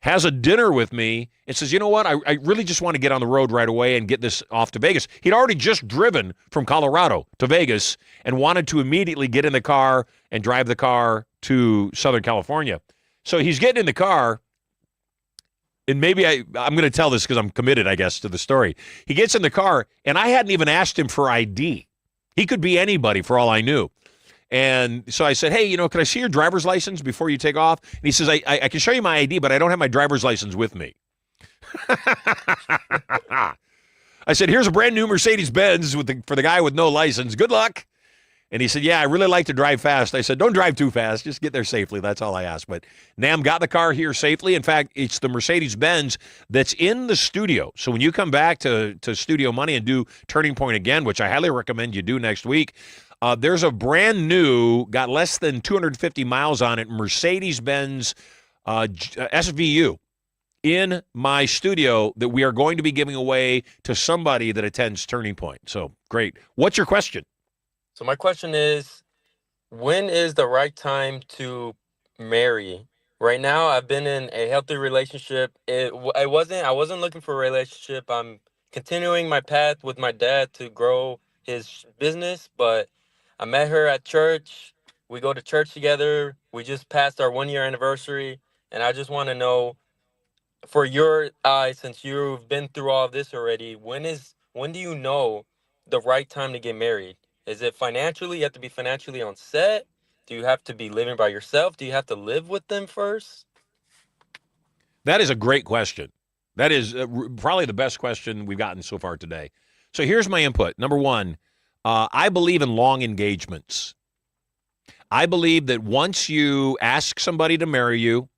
has a dinner with me, and says, you know what, I really just want to get on the road right away and get this off to Vegas. He'd already just driven from Colorado to Vegas and wanted to immediately get in the car and drive the car to Southern California. So he's getting in the car. And maybe I'm going to tell this because I'm committed, I guess, to the story. He gets in the car, and I hadn't even asked him for ID. He could be anybody for all I knew. And so I said, hey, can I see your driver's license before you take off? And he says, I can show you my ID, but I don't have my driver's license with me. I said, here's a brand new Mercedes-Benz for the guy with no license. Good luck. And he said, yeah, I really like to drive fast. I said, don't drive too fast. Just get there safely. That's all I asked. But Nam got the car here safely. In fact, it's the Mercedes-Benz that's in the studio. So when you come back to Studio Money and do Turning Point again, which I highly recommend you do next week, there's a brand new, got less than 250 miles on it, Mercedes-Benz SVU in my studio that we are going to be giving away to somebody that attends Turning Point. So great. What's your question? So my question is, when is the right time to marry Right now, I've been in a healthy relationship. I wasn't looking for a relationship. I'm continuing my path with my dad to grow his business, but I met her at church. We go to church together. We just passed our 1 year anniversary, and I just want to know, for your eyes, since you've been through all of this already, when do you know the right time to get married? Is it financially? You have to be financially on set? Do you have to be living by yourself? Do you have to live with them first? That is a great question. That is probably the best question we've gotten so far today. So here's my input. Number one, I believe in long engagements. I believe that once you ask somebody to marry you,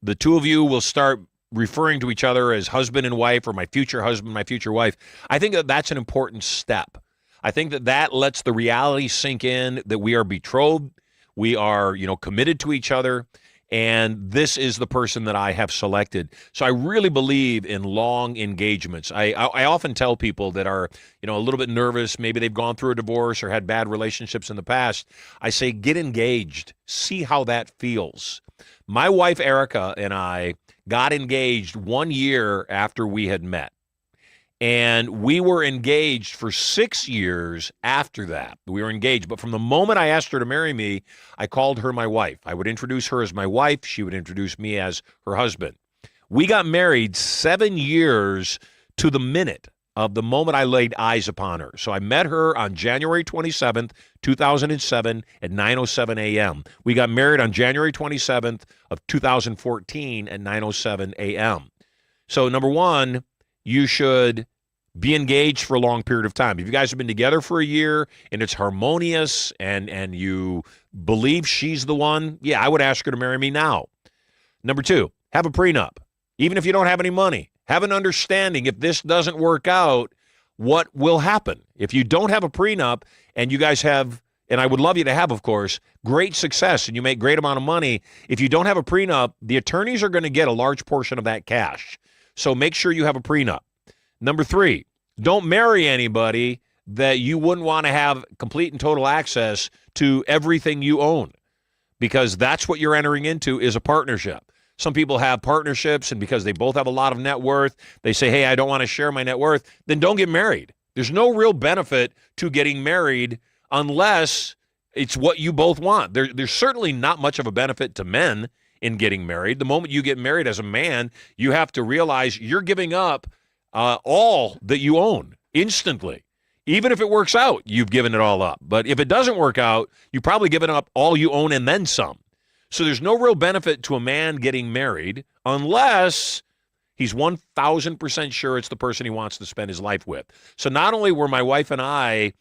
the two of you will start referring to each other as husband and wife, or my future husband, my future wife. I think that that's an important step. I think that that lets the reality sink in that we are betrothed, we are, committed to each other, and this is the person that I have selected. So I really believe in long engagements. I often tell people that are, a little bit nervous, maybe they've gone through a divorce or had bad relationships in the past. I say, get engaged, see how that feels. My wife, Erica, and I got engaged 1 year after we had met. And we were engaged for 6 years after that. We were engaged. But from the moment I asked her to marry me, I called her my wife. I would introduce her as my wife. She would introduce me as her husband. We got married 7 years to the minute of the moment I laid eyes upon her. So I met her on January 27th, 2007 at 9:07 a.m. We got married on January 27th of 2014 at 9:07 a.m. So number one, you should be engaged for a long period of time. If you guys have been together for a year and it's harmonious and you believe she's the one, yeah, I would ask her to marry me now. Number two, have a prenup. Even if you don't have any money, have an understanding if this doesn't work out, what will happen. If you don't have a prenup and you guys have, and I would love you to have, of course, great success and you make great amount of money, if you don't have a prenup, the attorneys are going to get a large portion of that cash. So make sure you have a prenup. Number three, don't marry anybody that you wouldn't want to have complete and total access to everything you own, because that's what you're entering into is a partnership. Some people have partnerships, and because they both have a lot of net worth, they say, hey, I don't want to share my net worth. Then don't get married. There's no real benefit to getting married unless it's what you both want. There's certainly not much of a benefit to men in getting married. The moment you get married as a man, you have to realize you're giving up all that you own instantly. Even if it works out, you've given it all up. But if it doesn't work out, you've probably given up all you own and then some. So there's no real benefit to a man getting married unless he's 1,000% sure it's the person he wants to spend his life with. So not only were my wife and I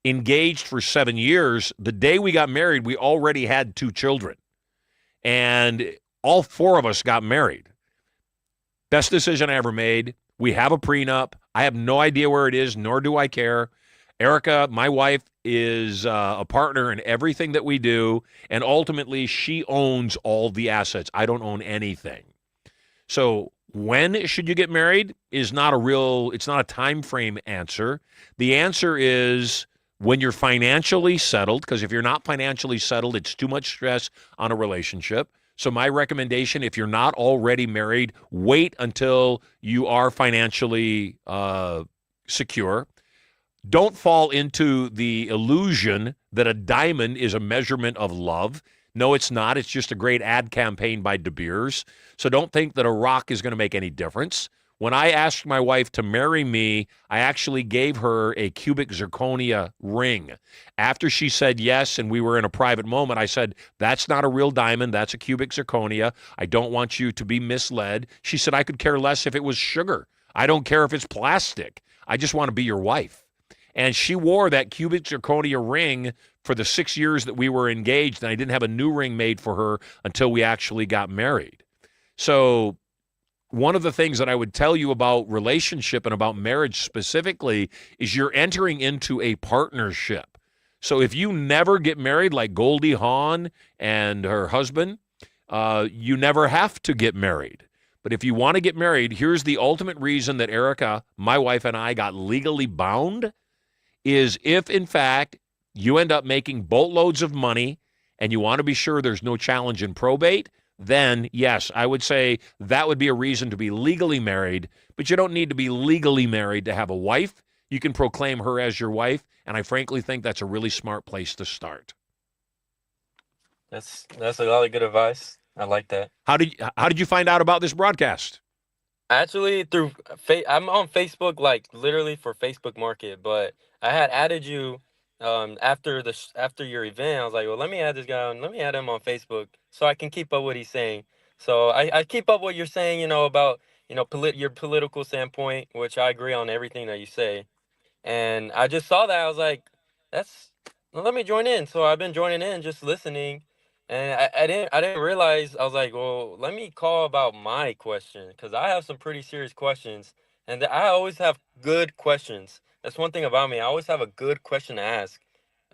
engaged for 7 years, the day we got married, we already had 2 children. And all 4 of us got married. Best decision I ever made. We have a prenup. I have no idea where it is, nor do I care. Erica, my wife, is a partner in everything that we do, and ultimately she owns all the assets. I don't own anything. So when should you get married is not it's not a time frame answer. The answer is when you're financially settled, because if you're not financially settled, it's too much stress on a relationship. So my recommendation, if you're not already married, wait until you are financially secure. Don't fall into the illusion that a diamond is a measurement of love. No, it's not. It's just a great ad campaign by De Beers. So don't think that a rock is going to make any difference. When I asked my wife to marry me, I actually gave her a cubic zirconia ring. After she said yes, and we were in a private moment, I said, that's not a real diamond. That's a cubic zirconia. I don't want you to be misled. She said, I could care less if it was sugar. I don't care if it's plastic. I just want to be your wife. And she wore that cubic zirconia ring for the 6 years that we were engaged, and I didn't have a new ring made for her until we actually got married. So one of the things that I would tell you about relationship and about marriage specifically is you're entering into a partnership. So if you never get married like Goldie Hawn and her husband, you never have to get married. But if you want to get married, here's the ultimate reason that Erica, my wife, and I got legally bound is if, in fact, you end up making boatloads of money and you want to be sure there's no challenge in probate, then yes, I would say that would be a reason to be legally married, but you don't need to be legally married to have a wife. You can proclaim her as your wife, and I frankly think that's a really smart place to start. That's a lot of good advice. I like that. How did you find out about this broadcast? Actually, through I'm on Facebook, like literally for Facebook Market, but I had added you after after your event. I was like, well, let me add this guy on. Let me add him on Facebook so I can keep up what he's saying. So I keep up what you're saying, about your political standpoint, which I agree on everything that you say. And I just saw that. I was like, well, let me join in. So I've been joining in, just listening. And I didn't realize. I was like, well, let me call about my question, because I have some pretty serious questions, and I always have good questions. That's one thing about me. I always have a good question to ask,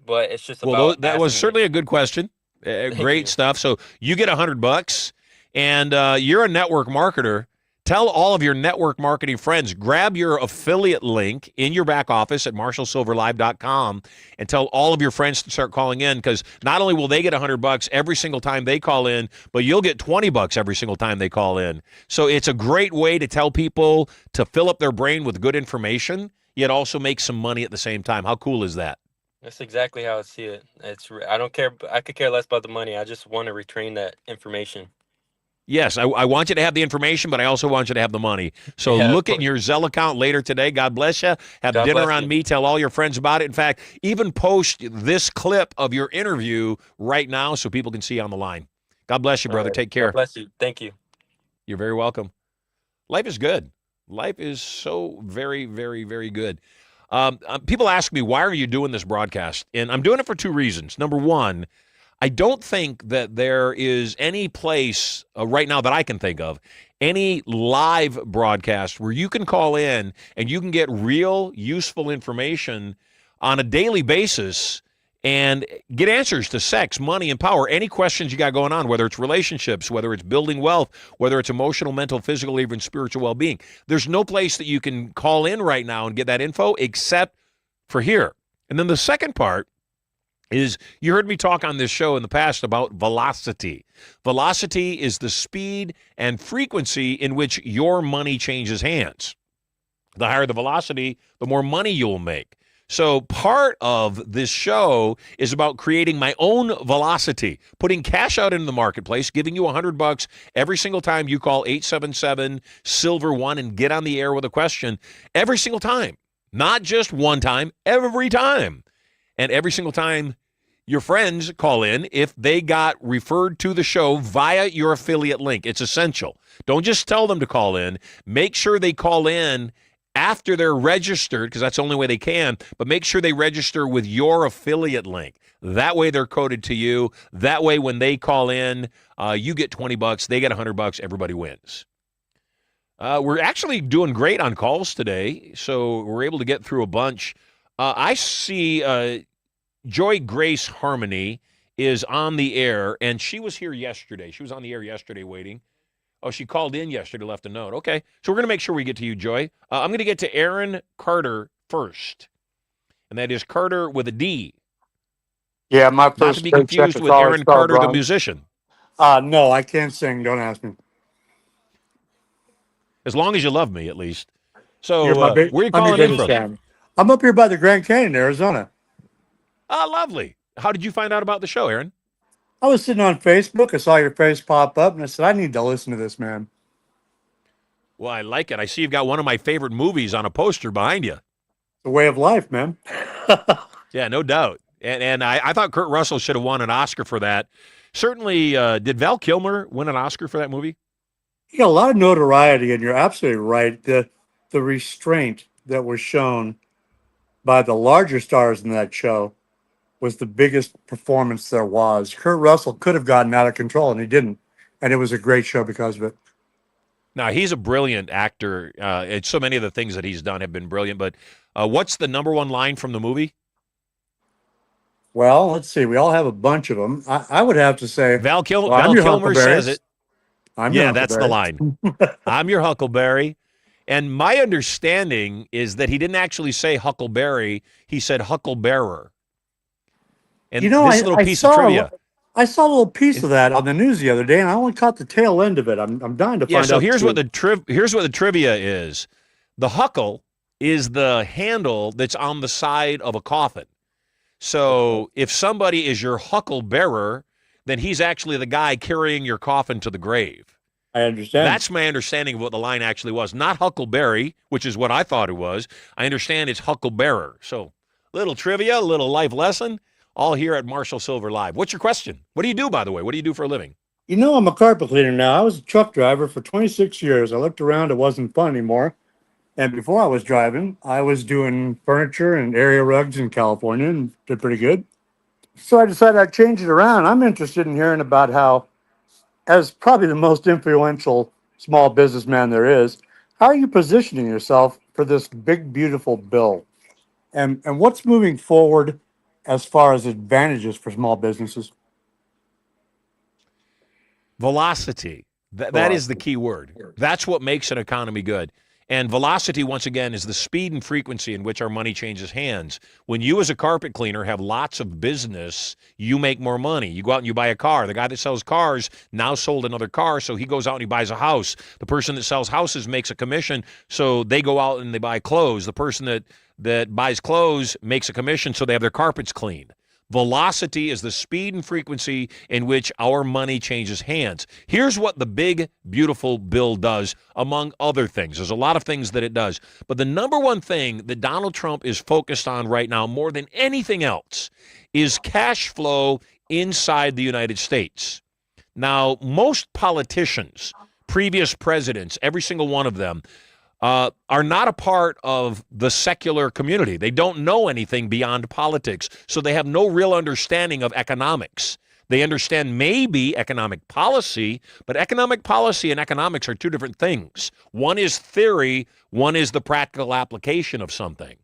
but it's just about that was asking it. certainly a good question. Great you. stuff. So you get $100, and you're a network marketer. Tell all of your network marketing friends, grab your affiliate link in your back office at marshallsilverlive.com and tell all of your friends to start calling in, because not only will they get $100 every single time they call in, but you'll get $20 every single time they call in. So it's a great way to tell people to fill up their brain with good information, yet also make some money at the same time. How cool is that? That's exactly how I see it. I don't care. I could care less about the money. I just want to retain that information. Yes, I want you to have the information, but I also want you to have the money. So Yeah, look of at your Zelle account later today. God bless you. Have God dinner bless on you. me. Tell all your friends about it. In fact, even post this clip of your interview right now so people can see you on the line. God bless you, brother. All right. Take care. God bless you. Thank you. You're very welcome. Life is good. Life is so very, very, very good. People ask me, why are you doing this broadcast? And I'm doing it for two reasons. Number one, I don't think that there is any place right now that I can think of, any live broadcast where you can call in and you can get real, useful information on a daily basis and get answers to sex, money, and power. Any questions you got going on, whether it's relationships, whether it's building wealth, whether it's emotional, mental, physical, even spiritual well-being. There's no place that you can call in right now and get that info except for here. And then the second part is, you heard me talk on this show in the past about velocity. Velocity is the speed and frequency in which your money changes hands. The higher the velocity, the more money you'll make. So part of this show is about creating my own velocity, putting cash out into the marketplace, giving you $100 every single time you call 877-SILVER1 and get on the air with a question. Every single time. Not just one time, every time. And every single time your friends call in, if they got referred to the show via your affiliate link, it's essential. Don't just tell them to call in. Make sure they call in after they're registered, because that's the only way they can, but make sure they register with your affiliate link. That way they're coded to you. That way when they call in, you get $20, they get $100, everybody wins. We're actually doing great on calls today, so we're able to get through a bunch. I see Joy Grace Harmony is on the air, and she was here yesterday. She was on the air yesterday waiting. Oh, she called in yesterday, left a note. Okay, so we're going to make sure we get to you, Joy. I'm going to get to Aaron Carter first, and that is Carter with a D. Yeah, my first Not to be confused with Aaron Carter, the musician. No, I can't sing. Don't ask me. As long as you love me, at least. So, You're my where are you I'm your calling in biggest from? fan. I'm up here by the Grand Canyon, Arizona. Ah, lovely. How did you find out about the show, Aaron? I was sitting on Facebook. I saw your face pop up, and I said, I need to listen to this, man. Well, I like it. I see you've got one of my favorite movies on a poster behind you. The way of life, man. Yeah, no doubt. And I thought Kurt Russell should have won an Oscar for that. Certainly, did Val Kilmer win an Oscar for that movie? He got a lot of notoriety, and you're absolutely right. The restraint that was shown by the larger stars in that show was the biggest performance there was. Kurt Russell could have gotten out of control, and he didn't. And it was a great show because of it. Now, he's a brilliant actor. And so many of the things that he's done have been brilliant. But what's the number one line from the movie? Well, let's see. We all have a bunch of them. I would have to say, Val Kilmer Huckleberry. says it. Yeah, that's the line. I'm your Huckleberry. And my understanding is that he didn't actually say Huckleberry. He said Hucklebearer. And this little piece of trivia. I saw a little piece of that on the news the other day, and I only caught the tail end of it. I'm dying to Yeah, find so out. here's what the trivia is. The huckle is the handle that's on the side of a coffin. So if somebody is your huckle bearer, then he's actually the guy carrying your coffin to the grave. I understand. That's my understanding of what the line actually was. Not huckleberry, which is what I thought it was. I understand it's hucklebearer. So little trivia, little life lesson, all here at Marshall Silver Live. What's your question? What do you do, by the way? What do you do for a living? You know, I'm a carpet cleaner now. I was a truck driver for 26 years. I looked around, it wasn't fun anymore. And before I was driving, I was doing furniture and area rugs in California and did pretty good. So I decided I'd change it around. I'm interested in hearing about how, as probably the most influential small businessman there is, how are you positioning yourself for this big, beautiful bill? And what's moving forward as far as advantages for small businesses? Velocity. That is the key word. That's what makes an economy good. And velocity, once again, is the speed and frequency in which our money changes hands. When you, as a carpet cleaner, have lots of business, you make more money. You go out and you buy a car. The guy that sells cars now sold another car, so he goes out and he buys a house. The person that sells houses makes a commission, so they go out and they buy clothes. The person that buys clothes makes a commission, so they have their carpets cleaned. Velocity is the speed and frequency in which our money changes hands. Here's what the big, beautiful bill does, among other things. There's a lot of things that it does. But the number one thing that Donald Trump is focused on right now, more than anything else, is cash flow inside the United States. Now, most politicians, previous presidents, every single one of them, are not a part of the secular community. They don't know anything beyond politics, so they have no real understanding of economics. They understand maybe economic policy, but economic policy and economics are two different things. One is theory, one is the practical application of something.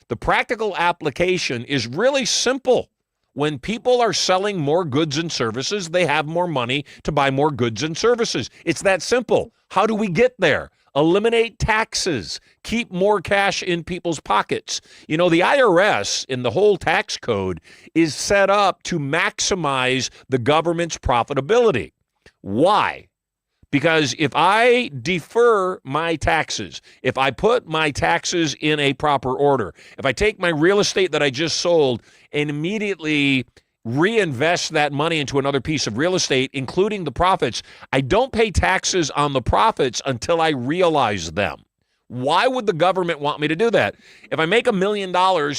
The practical application is really simple. When people are selling more goods and services, they have more money to buy more goods and services. It's that simple. How do we get there? Eliminate taxes, keep more cash in people's pockets. You know, the IRS in the whole tax code is set up to maximize the government's profitability. Why? Because if I defer my taxes, if I put my taxes in a proper order, if I take my real estate that I just sold and immediately reinvest that money into another piece of real estate, including the profits, I don't pay taxes on the profits until I realize them. Why would the government want me to do that? If I make $1 million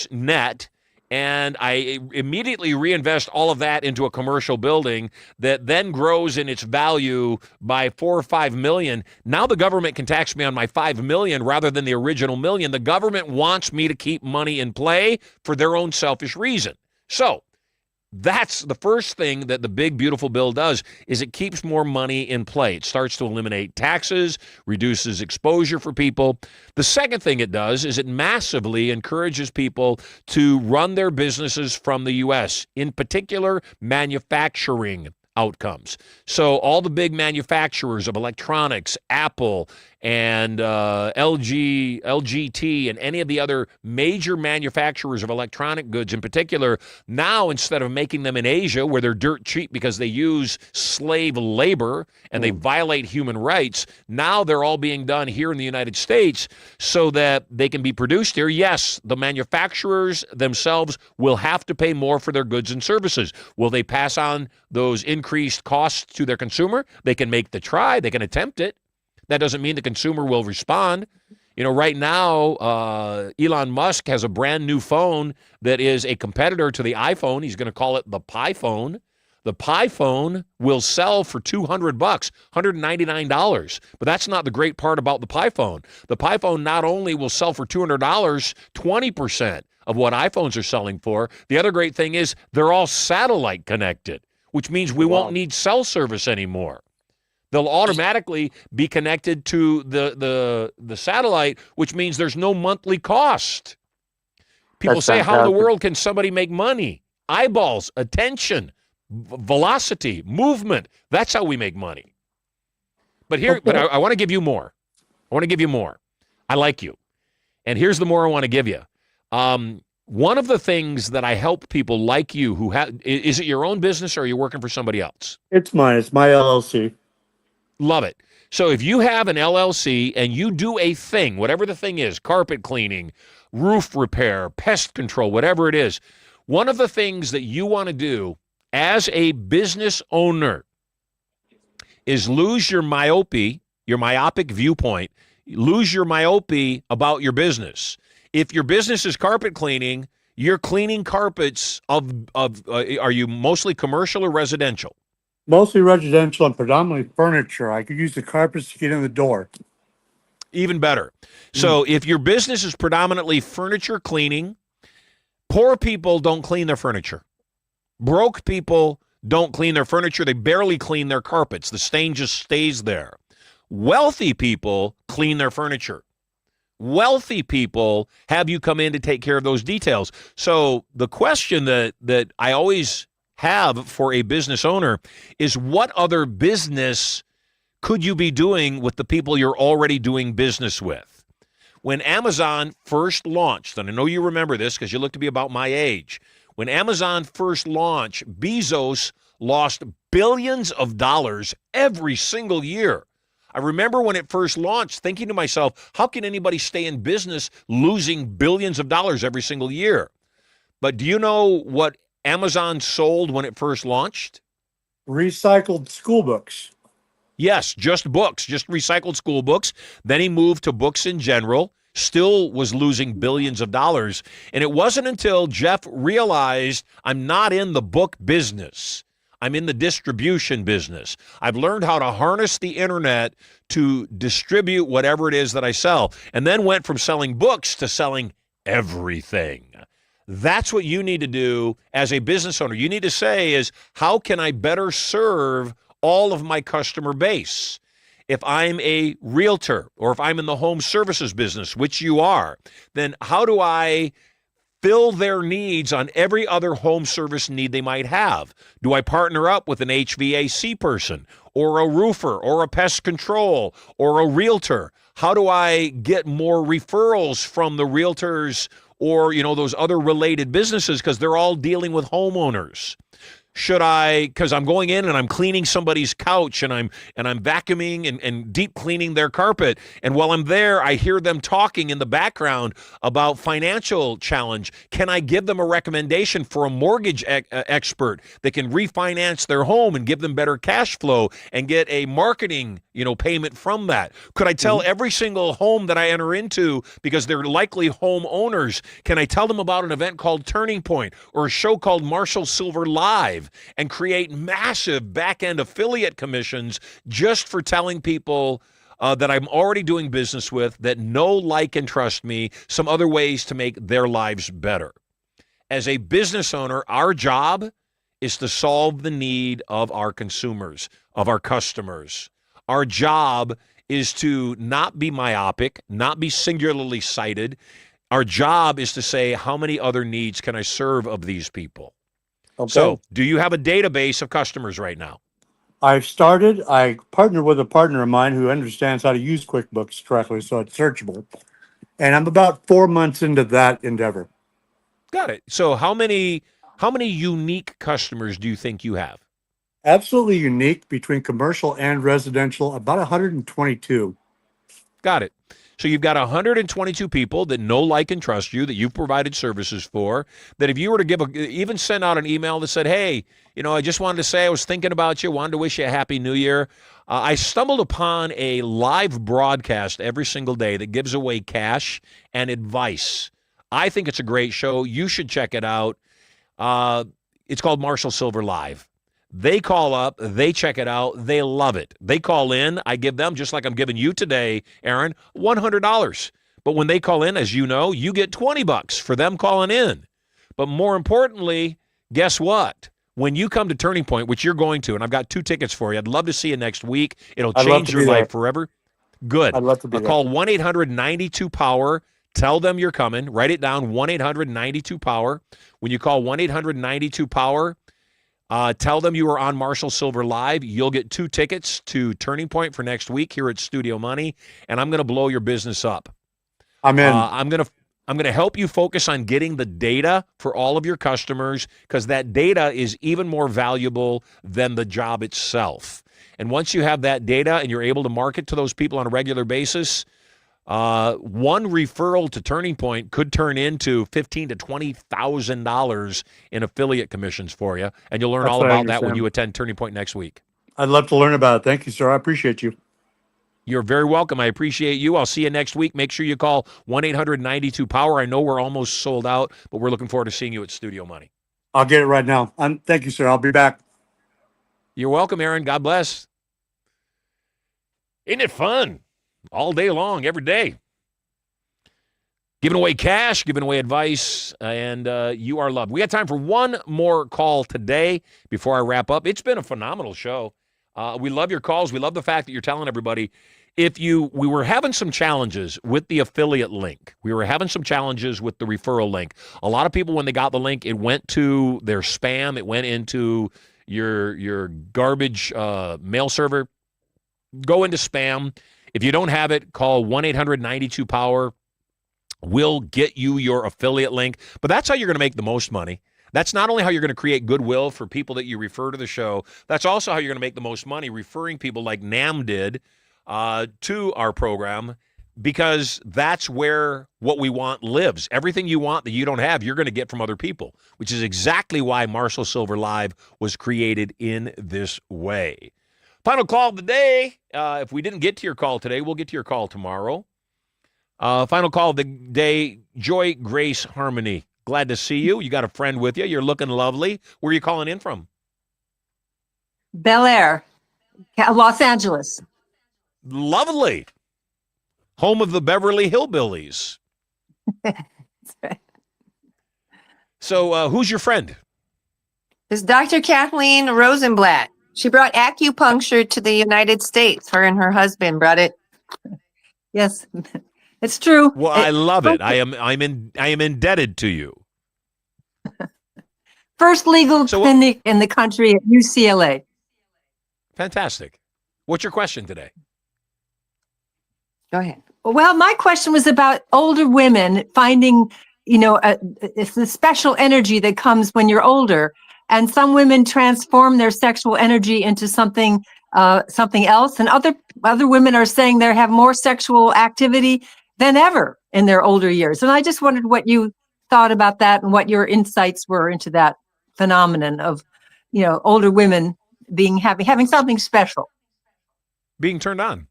net and I immediately reinvest all of that into a commercial building that then grows in its value by 4 or 5 million, now the government can tax me on my 5 million rather than the original million. The government wants me to keep money in play for their own selfish reason. So that's the first thing that the big, beautiful bill does, is it keeps more money in play. It starts to eliminate taxes, reduces exposure for people. The second thing it does is it massively encourages people to run their businesses from the U.S., in particular, manufacturing outcomes. So all the big manufacturers of electronics, Apple and LGT and any of the other major manufacturers of electronic goods in particular, now instead of making them in Asia where they're dirt cheap because they use slave labor and they violate human rights, now they're all being done here in the United States so that they can be produced here. Yes, the manufacturers themselves will have to pay more for their goods and services. Will they pass on those increased costs to their consumer? They can make the try. They can attempt it. That doesn't mean the consumer will respond. You know, right now, Elon Musk has a brand new phone that is a competitor to the iPhone. He's going to call it the Pi phone. The Pi phone will sell for $200, $199. But that's not the great part about the Pi phone. The Pi phone not only will sell for $200, 20% of what iPhones are selling for. The other great thing is they're all satellite connected, which means we won't need cell service anymore. They'll automatically be connected to the satellite, which means there's no monthly cost. People say, how in the world can somebody make money? Eyeballs, attention, velocity, movement. That's how we make money. But here, but I want to give you more. I want to give you more. I like you. And here's the more I want to give you. One of the things that I help people like you who have, is it your own business or are you working for somebody else? It's mine. It's my LLC. Love it. So if you have an LLC and you do a thing, whatever the thing is, carpet cleaning, roof repair, pest control, whatever it is, one of the things that you want to do as a business owner is lose your myopic viewpoint, lose your myopia about your business. If your business is carpet cleaning, you're cleaning carpets are you mostly commercial or residential? Mostly residential and predominantly furniture. I could use the carpets to get in the door. Even better. So if your business is predominantly furniture cleaning, poor people don't clean their furniture. Broke people don't clean their furniture. They barely clean their carpets. The stain just stays there. Wealthy people clean their furniture. Wealthy people have you come in to take care of those details. So the question that I always have for a business owner is, what other business could you be doing with the people you're already doing business with? When Amazon first launched, and I know you remember this because you look to be about my age, when Amazon first launched, Bezos lost billions of dollars every single year. I remember when it first launched thinking to myself, how can anybody stay in business losing billions of dollars every single year? But do you know what Amazon sold when it first launched? Recycled school books. Yes, just books, just recycled school books. Then he moved to books in general, still was losing billions of dollars. And it wasn't until Jeff realized, I'm not in the book business. I'm in the distribution business. I've learned how to harness the internet to distribute whatever it is that I sell, and then went from selling books to selling everything. That's what you need to do as a business owner. You need to say is, how can I better serve all of my customer base? If I'm a realtor or if I'm in the home services business, which you are, then how do I fill their needs on every other home service need they might have? Do I partner up with an HVAC person or a roofer or a pest control or a realtor? How do I get more referrals from the realtors or, those other related businesses, because they're all dealing with homeowners? Should I, because I'm going in and I'm cleaning somebody's couch and I'm vacuuming and deep cleaning their carpet, and while I'm there, I hear them talking in the background about financial challenge. Can I give them a recommendation for a mortgage expert that can refinance their home and give them better cash flow and get a marketing, payment from that? Could I tell every single home that I enter into, because they're likely homeowners, can I tell them about an event called Turning Point or a show called Marshall Silver Live, and create massive back-end affiliate commissions just for telling people that I'm already doing business with, that know, like, and trust me, some other ways to make their lives better? As a business owner, our job is to solve the need of our consumers, of our customers. Our job is to not be myopic, not be singularly sighted. Our job is to say, how many other needs can I serve of these people? Okay. So, do you have a database of customers right now? I've started. I partnered with a partner of mine who understands how to use QuickBooks correctly, so it's searchable. And I'm about 4 months into that endeavor. Got it. So, how many unique customers do you think you have? Absolutely unique between commercial and residential, about 122. Got it. So you've got 122 people that know, like, and trust you, that you've provided services for, that if you were to even send out an email that said, hey, I just wanted to say I was thinking about you, wanted to wish you a happy new year. I stumbled upon a live broadcast every single day that gives away cash and advice. I think it's a great show. You should check it out. It's called Marshall Silver Live. They call up, they check it out, they love it. They call in, I give them, just like I'm giving you today, Aaron, $100. But when they call in, as you know, you get $20 for them calling in. But more importantly, guess what? When you come to Turning Point, which you're going to, and I've got 2 tickets for you, I'd love to see you next week. It'll change your life forever. Good. I'd love to be there. Call 1-800-92-POWER. Tell them you're coming. Write it down, 1-800-92-POWER. When you call 1-800-92-POWER, tell them you are on Marshall Silver Live. You'll get 2 tickets to Turning Point for next week here at Studio Money, and I'm going to blow your business up. I'm in. I'm going to help you focus on getting the data for all of your customers because that data is even more valuable than the job itself. And once you have that data and you're able to market to those people on a regular basis, one referral to Turning Point could turn into $15,000 to $20,000 in affiliate commissions for you. And you'll learn That's all what I about that when understand. you attend Turning Point next week. I'd love to learn about it. Thank you, sir. I appreciate you. You're very welcome. I appreciate you. I'll see you next week. Make sure you call 1-800-92-POWER. I know we're almost sold out, but we're looking forward to seeing you at Studio Money. I'll get it right now. Thank you, sir. I'll be back. You're welcome, Aaron. God bless. Isn't it fun? All day long, every day. Giving away cash, giving away advice, and you are loved. We got time for one more call today before I wrap up. It's been a phenomenal show. We love your calls. We love the fact that you're telling everybody. We were having some challenges with the affiliate link. We were having some challenges with the referral link. A lot of people, when they got the link, it went to their spam. It went into your garbage mail server. Go into spam. If you don't have it, call 1-800-92-POWER. We'll get you your affiliate link. But that's how you're going to make the most money. That's not only how you're going to create goodwill for people that you refer to the show, that's also how you're going to make the most money referring people like Nam did to our program, because that's where what we want lives. Everything you want that you don't have, you're going to get from other people, which is exactly why Marshall Silver Live was created in this way. Final call of the day. If we didn't get to your call today, we'll get to your call tomorrow. Final call of the day, Joy Grace Harmony. Glad to see you. You got a friend with you. You're looking lovely. Where are you calling in from? Bel Air, Los Angeles. Lovely. Home of the Beverly Hillbillies. So who's your friend? It's Dr. Kathleen Rosenblatt. She brought acupuncture to the United States. Her and her husband brought it. Yes, it's true. Well, I love it. I am indebted to you. First legal clinic in the country at UCLA. Fantastic. What's your question today? Go ahead. Well, my question was about older women finding, it's the special energy that comes when you're older. And some women transform their sexual energy into something else. And other women are saying they have more sexual activity than ever in their older years. And I just wondered what you thought about that and what your insights were into that phenomenon of, older women having something special. Being turned on.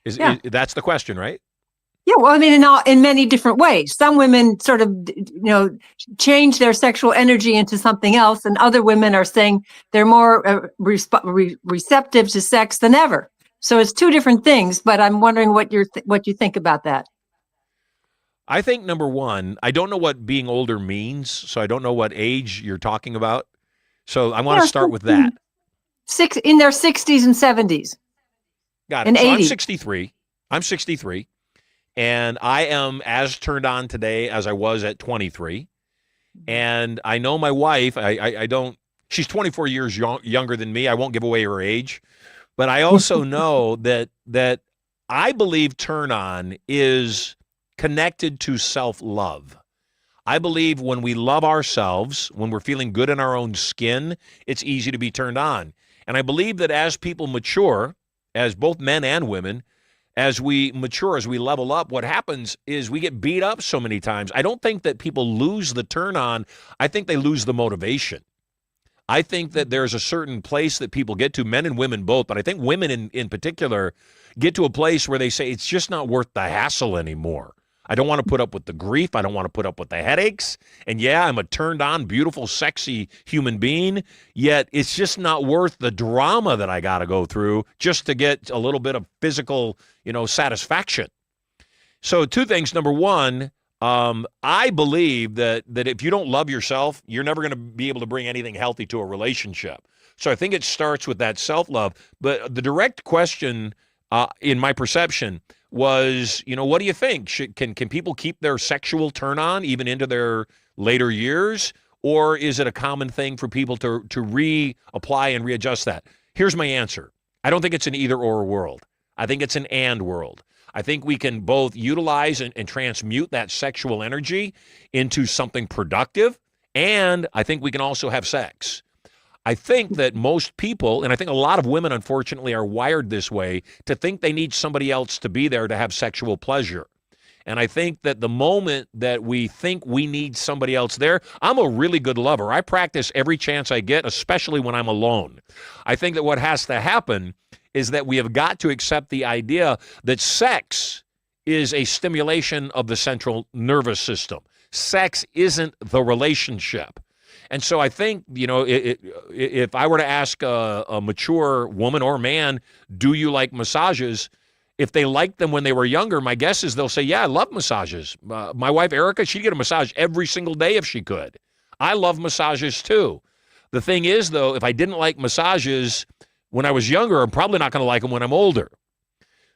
That's the question, right? Yeah, well, I mean, in many different ways. Some women sort of, change their sexual energy into something else, and other women are saying they're more receptive to sex than ever. So it's two different things. But I'm wondering what you think about that. I think number one, I don't know what being older means, so I don't know what age you're talking about. So I want to start with that. In their 60s and 70s. Got it. And so 80s. I'm 63. And I am as turned on today as I was at 23. And I know my wife, I don't, she's 24 years younger than me. I won't give away her age. But I also know that I believe turn on is connected to self-love. I believe when we love ourselves, when we're feeling good in our own skin, it's easy to be turned on. And I believe that as people mature, as both men and women, as we mature, as we level up, what happens is we get beat up so many times. I don't think that people lose the turn on. I think they lose the motivation. I think that there's a certain place that people get to, men and women both, but I think women in particular get to a place where they say it's just not worth the hassle anymore. I don't want to put up with the grief. I don't want to put up with the headaches. And yeah, I'm a turned on, beautiful, sexy human being, yet it's just not worth the drama that I got to go through just to get a little bit of physical, satisfaction. So two things. Number one, I believe that if you don't love yourself, you're never going to be able to bring anything healthy to a relationship. So I think it starts with that self-love. But the direct question, in my perception, was, what do you think? Can people keep their sexual turn on even into their later years? Or is it a common thing for people to reapply and readjust that? Here's my answer. I don't think it's an either or world. I think it's an and world. I think we can both utilize and transmute that sexual energy into something productive, and I think we can also have sex. I think that most people, and I think a lot of women, unfortunately, are wired this way to think they need somebody else to be there to have sexual pleasure. And I think that the moment that we think we need somebody else there, I'm a really good lover. I practice every chance I get, especially when I'm alone. I think that what has to happen is that we have got to accept the idea that sex is a stimulation of the central nervous system. Sex isn't the relationship. And so I think, if I were to ask a mature woman or man, do you like massages? If they liked them when they were younger, my guess is they'll say, yeah, I love massages. My wife, Erica, she'd get a massage every single day if she could. I love massages too. The thing is, though, if I didn't like massages when I was younger, I'm probably not going to like them when I'm older.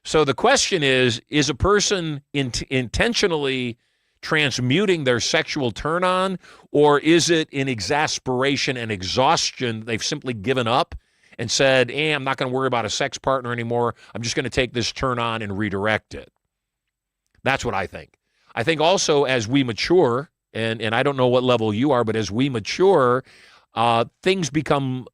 So the question is a person intentionally transmuting their sexual turn on, or is it in exasperation and exhaustion they've simply given up and said, I'm not going to worry about a sex partner anymore. I'm just going to take this turn on and redirect it. That's what I think. I think also as we mature, and I don't know what level you are, but as we mature, things become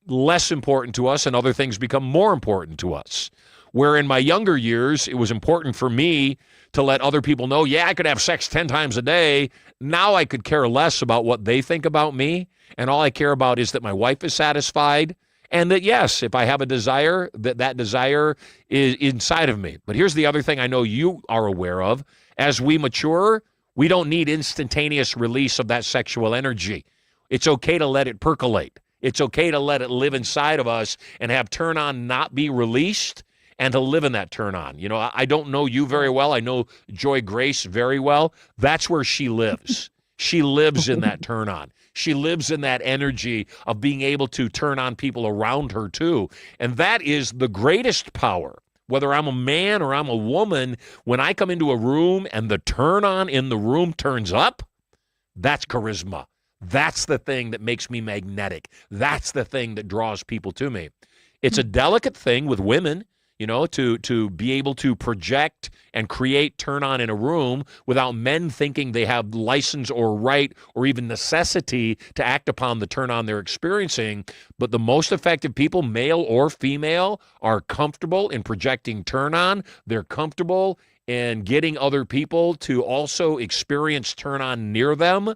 less important to us and other things become more important to us. Where in my younger years, it was important for me to let other people know, I could have sex 10 times a day. Now I could care less about what they think about me. And all I care about is that my wife is satisfied. And that, yes, if I have a desire, that desire is inside of me. But here's the other thing I know you are aware of. As we mature, we don't need instantaneous release of that sexual energy. It's okay to let it percolate. It's okay to let it live inside of us and have turn on not be released and to live in that turn on. I don't know you very well. I know Joy Grace very well. That's where she lives. She lives in that turn on. She lives in that energy of being able to turn on people around her too. And that is the greatest power. Whether I'm a man or I'm a woman, when I come into a room and the turn on in the room turns up, that's charisma. That's the thing that makes me magnetic. That's the thing that draws people to me. It's a delicate thing with women, to be able to project and create turn on in a room without men thinking they have license or right or even necessity to act upon the turn on they're experiencing. But the most effective people, male or female, are comfortable in projecting turn on. They're comfortable in getting other people to also experience turn on near them.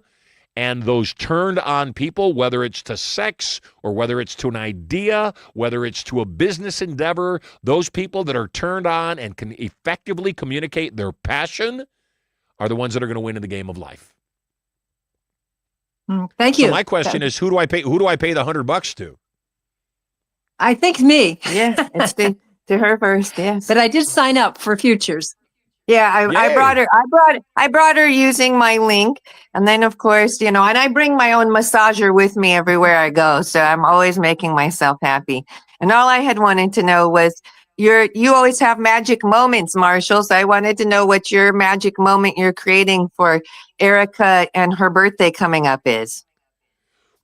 And those turned on people, whether it's to sex or whether it's to an idea, whether it's to a business endeavor, those people that are turned on and can effectively communicate their passion are the ones that are going to win in the game of life. Thank you. So my question is, who do I pay the $100 to? I think me. Yeah, it's to her first. Yes, but I did sign up for futures. Yeah, I brought her using my link, and then of course, and I bring my own massager with me everywhere I go, so I'm always making myself happy. And all I had wanted to know was you always have magic moments, Marshall. So I wanted to know what your magic moment you're creating for Erica and her birthday coming up is.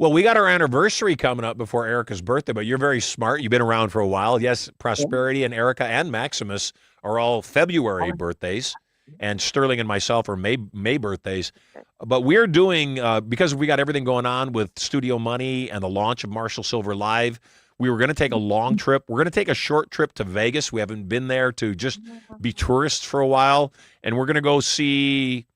Well, we got our anniversary coming up before Erica's birthday, but you're very smart. You've been around for a while. Yes, Prosperity and Erica and Maximus are all February birthdays, and Sterling and myself are May birthdays. But we're doing, because we got everything going on with Studio Money and the launch of Marshall Silver Live, we were going to take a long trip. We're going to take a short trip to Vegas. We haven't been there to just be tourists for a while, and we're going to go see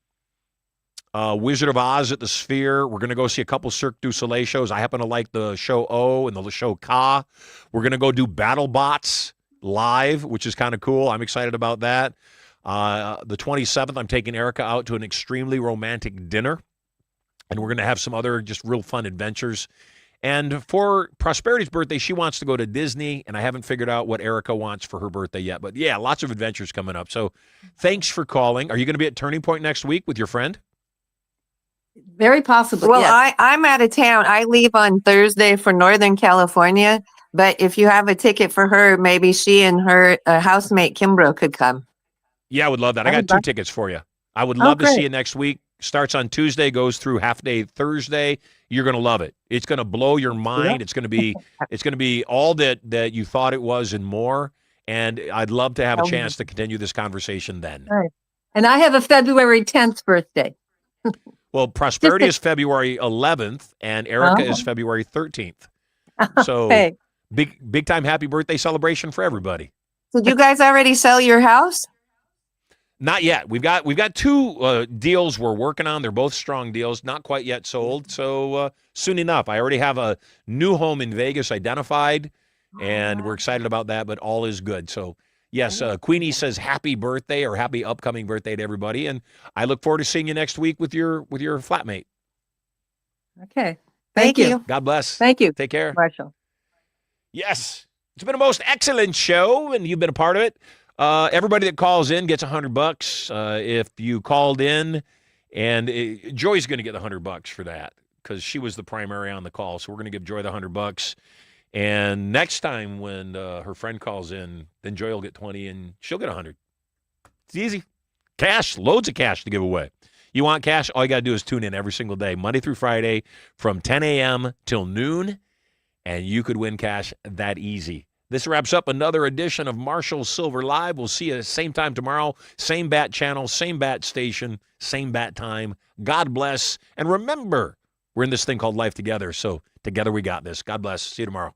Wizard of Oz at the Sphere. We're going to go see a couple Cirque du Soleil shows. I happen to like the show O and the show Ka. We're going to go do BattleBots live, which is kind of cool. I'm excited about that. The 27th, I'm taking Erica out to an extremely romantic dinner, and we're going to have some other just real fun adventures. And for Prosperity's birthday, she wants to go to Disney, and I haven't figured out what Erica wants for her birthday yet. But yeah, lots of adventures coming up. So thanks for calling. Are you going to be at Turning Point next week with your friend? Very possibly. Well, yes. I'm out of town. I leave on Thursday for Northern California. But if you have a ticket for her, maybe she and her housemate Kimbrough could come. Yeah, I would love that. I got 2 tickets for you. I would love to see you next week. Starts on Tuesday, goes through half day Thursday. You're going to love it. It's going to blow your mind. Yeah. It's going to be all that you thought it was and more. And I'd love to have a Okay. chance to continue this conversation then. All right. And I have a February 10th birthday. Well, Prosperity is February 11th, and Erica is February 13th. So Okay. big time happy birthday celebration for everybody. Did you guys already sell your house? Not yet. We've got two deals we're working on. They're both strong deals, not quite yet sold. So soon enough. I already have a new home in Vegas identified, and we're excited about that, but all is good. So yes, Queenie says happy birthday or happy upcoming birthday to everybody, and I look forward to seeing you next week with your flatmate. Okay. Thank you. God bless. Thank you, Take care. Marshall. Yes. It's been a most excellent show, and you've been a part of it. Everybody that calls in gets $100. If you called in, and Joy's going to get the $100 for that because she was the primary on the call. So we're going to give Joy the $100. And next time when her friend calls in, then Joy will get 20 and she'll get 100. It's easy. Cash, loads of cash to give away. You want cash? All you got to do is tune in every single day, Monday through Friday from 10 a.m. till noon, and you could win cash that easy. This wraps up another edition of Marshall Silver Live. We'll see you at the same time tomorrow. Same bat channel, same bat station, same bat time. God bless. And remember, we're in this thing called life together. So together we got this. God bless. See you tomorrow.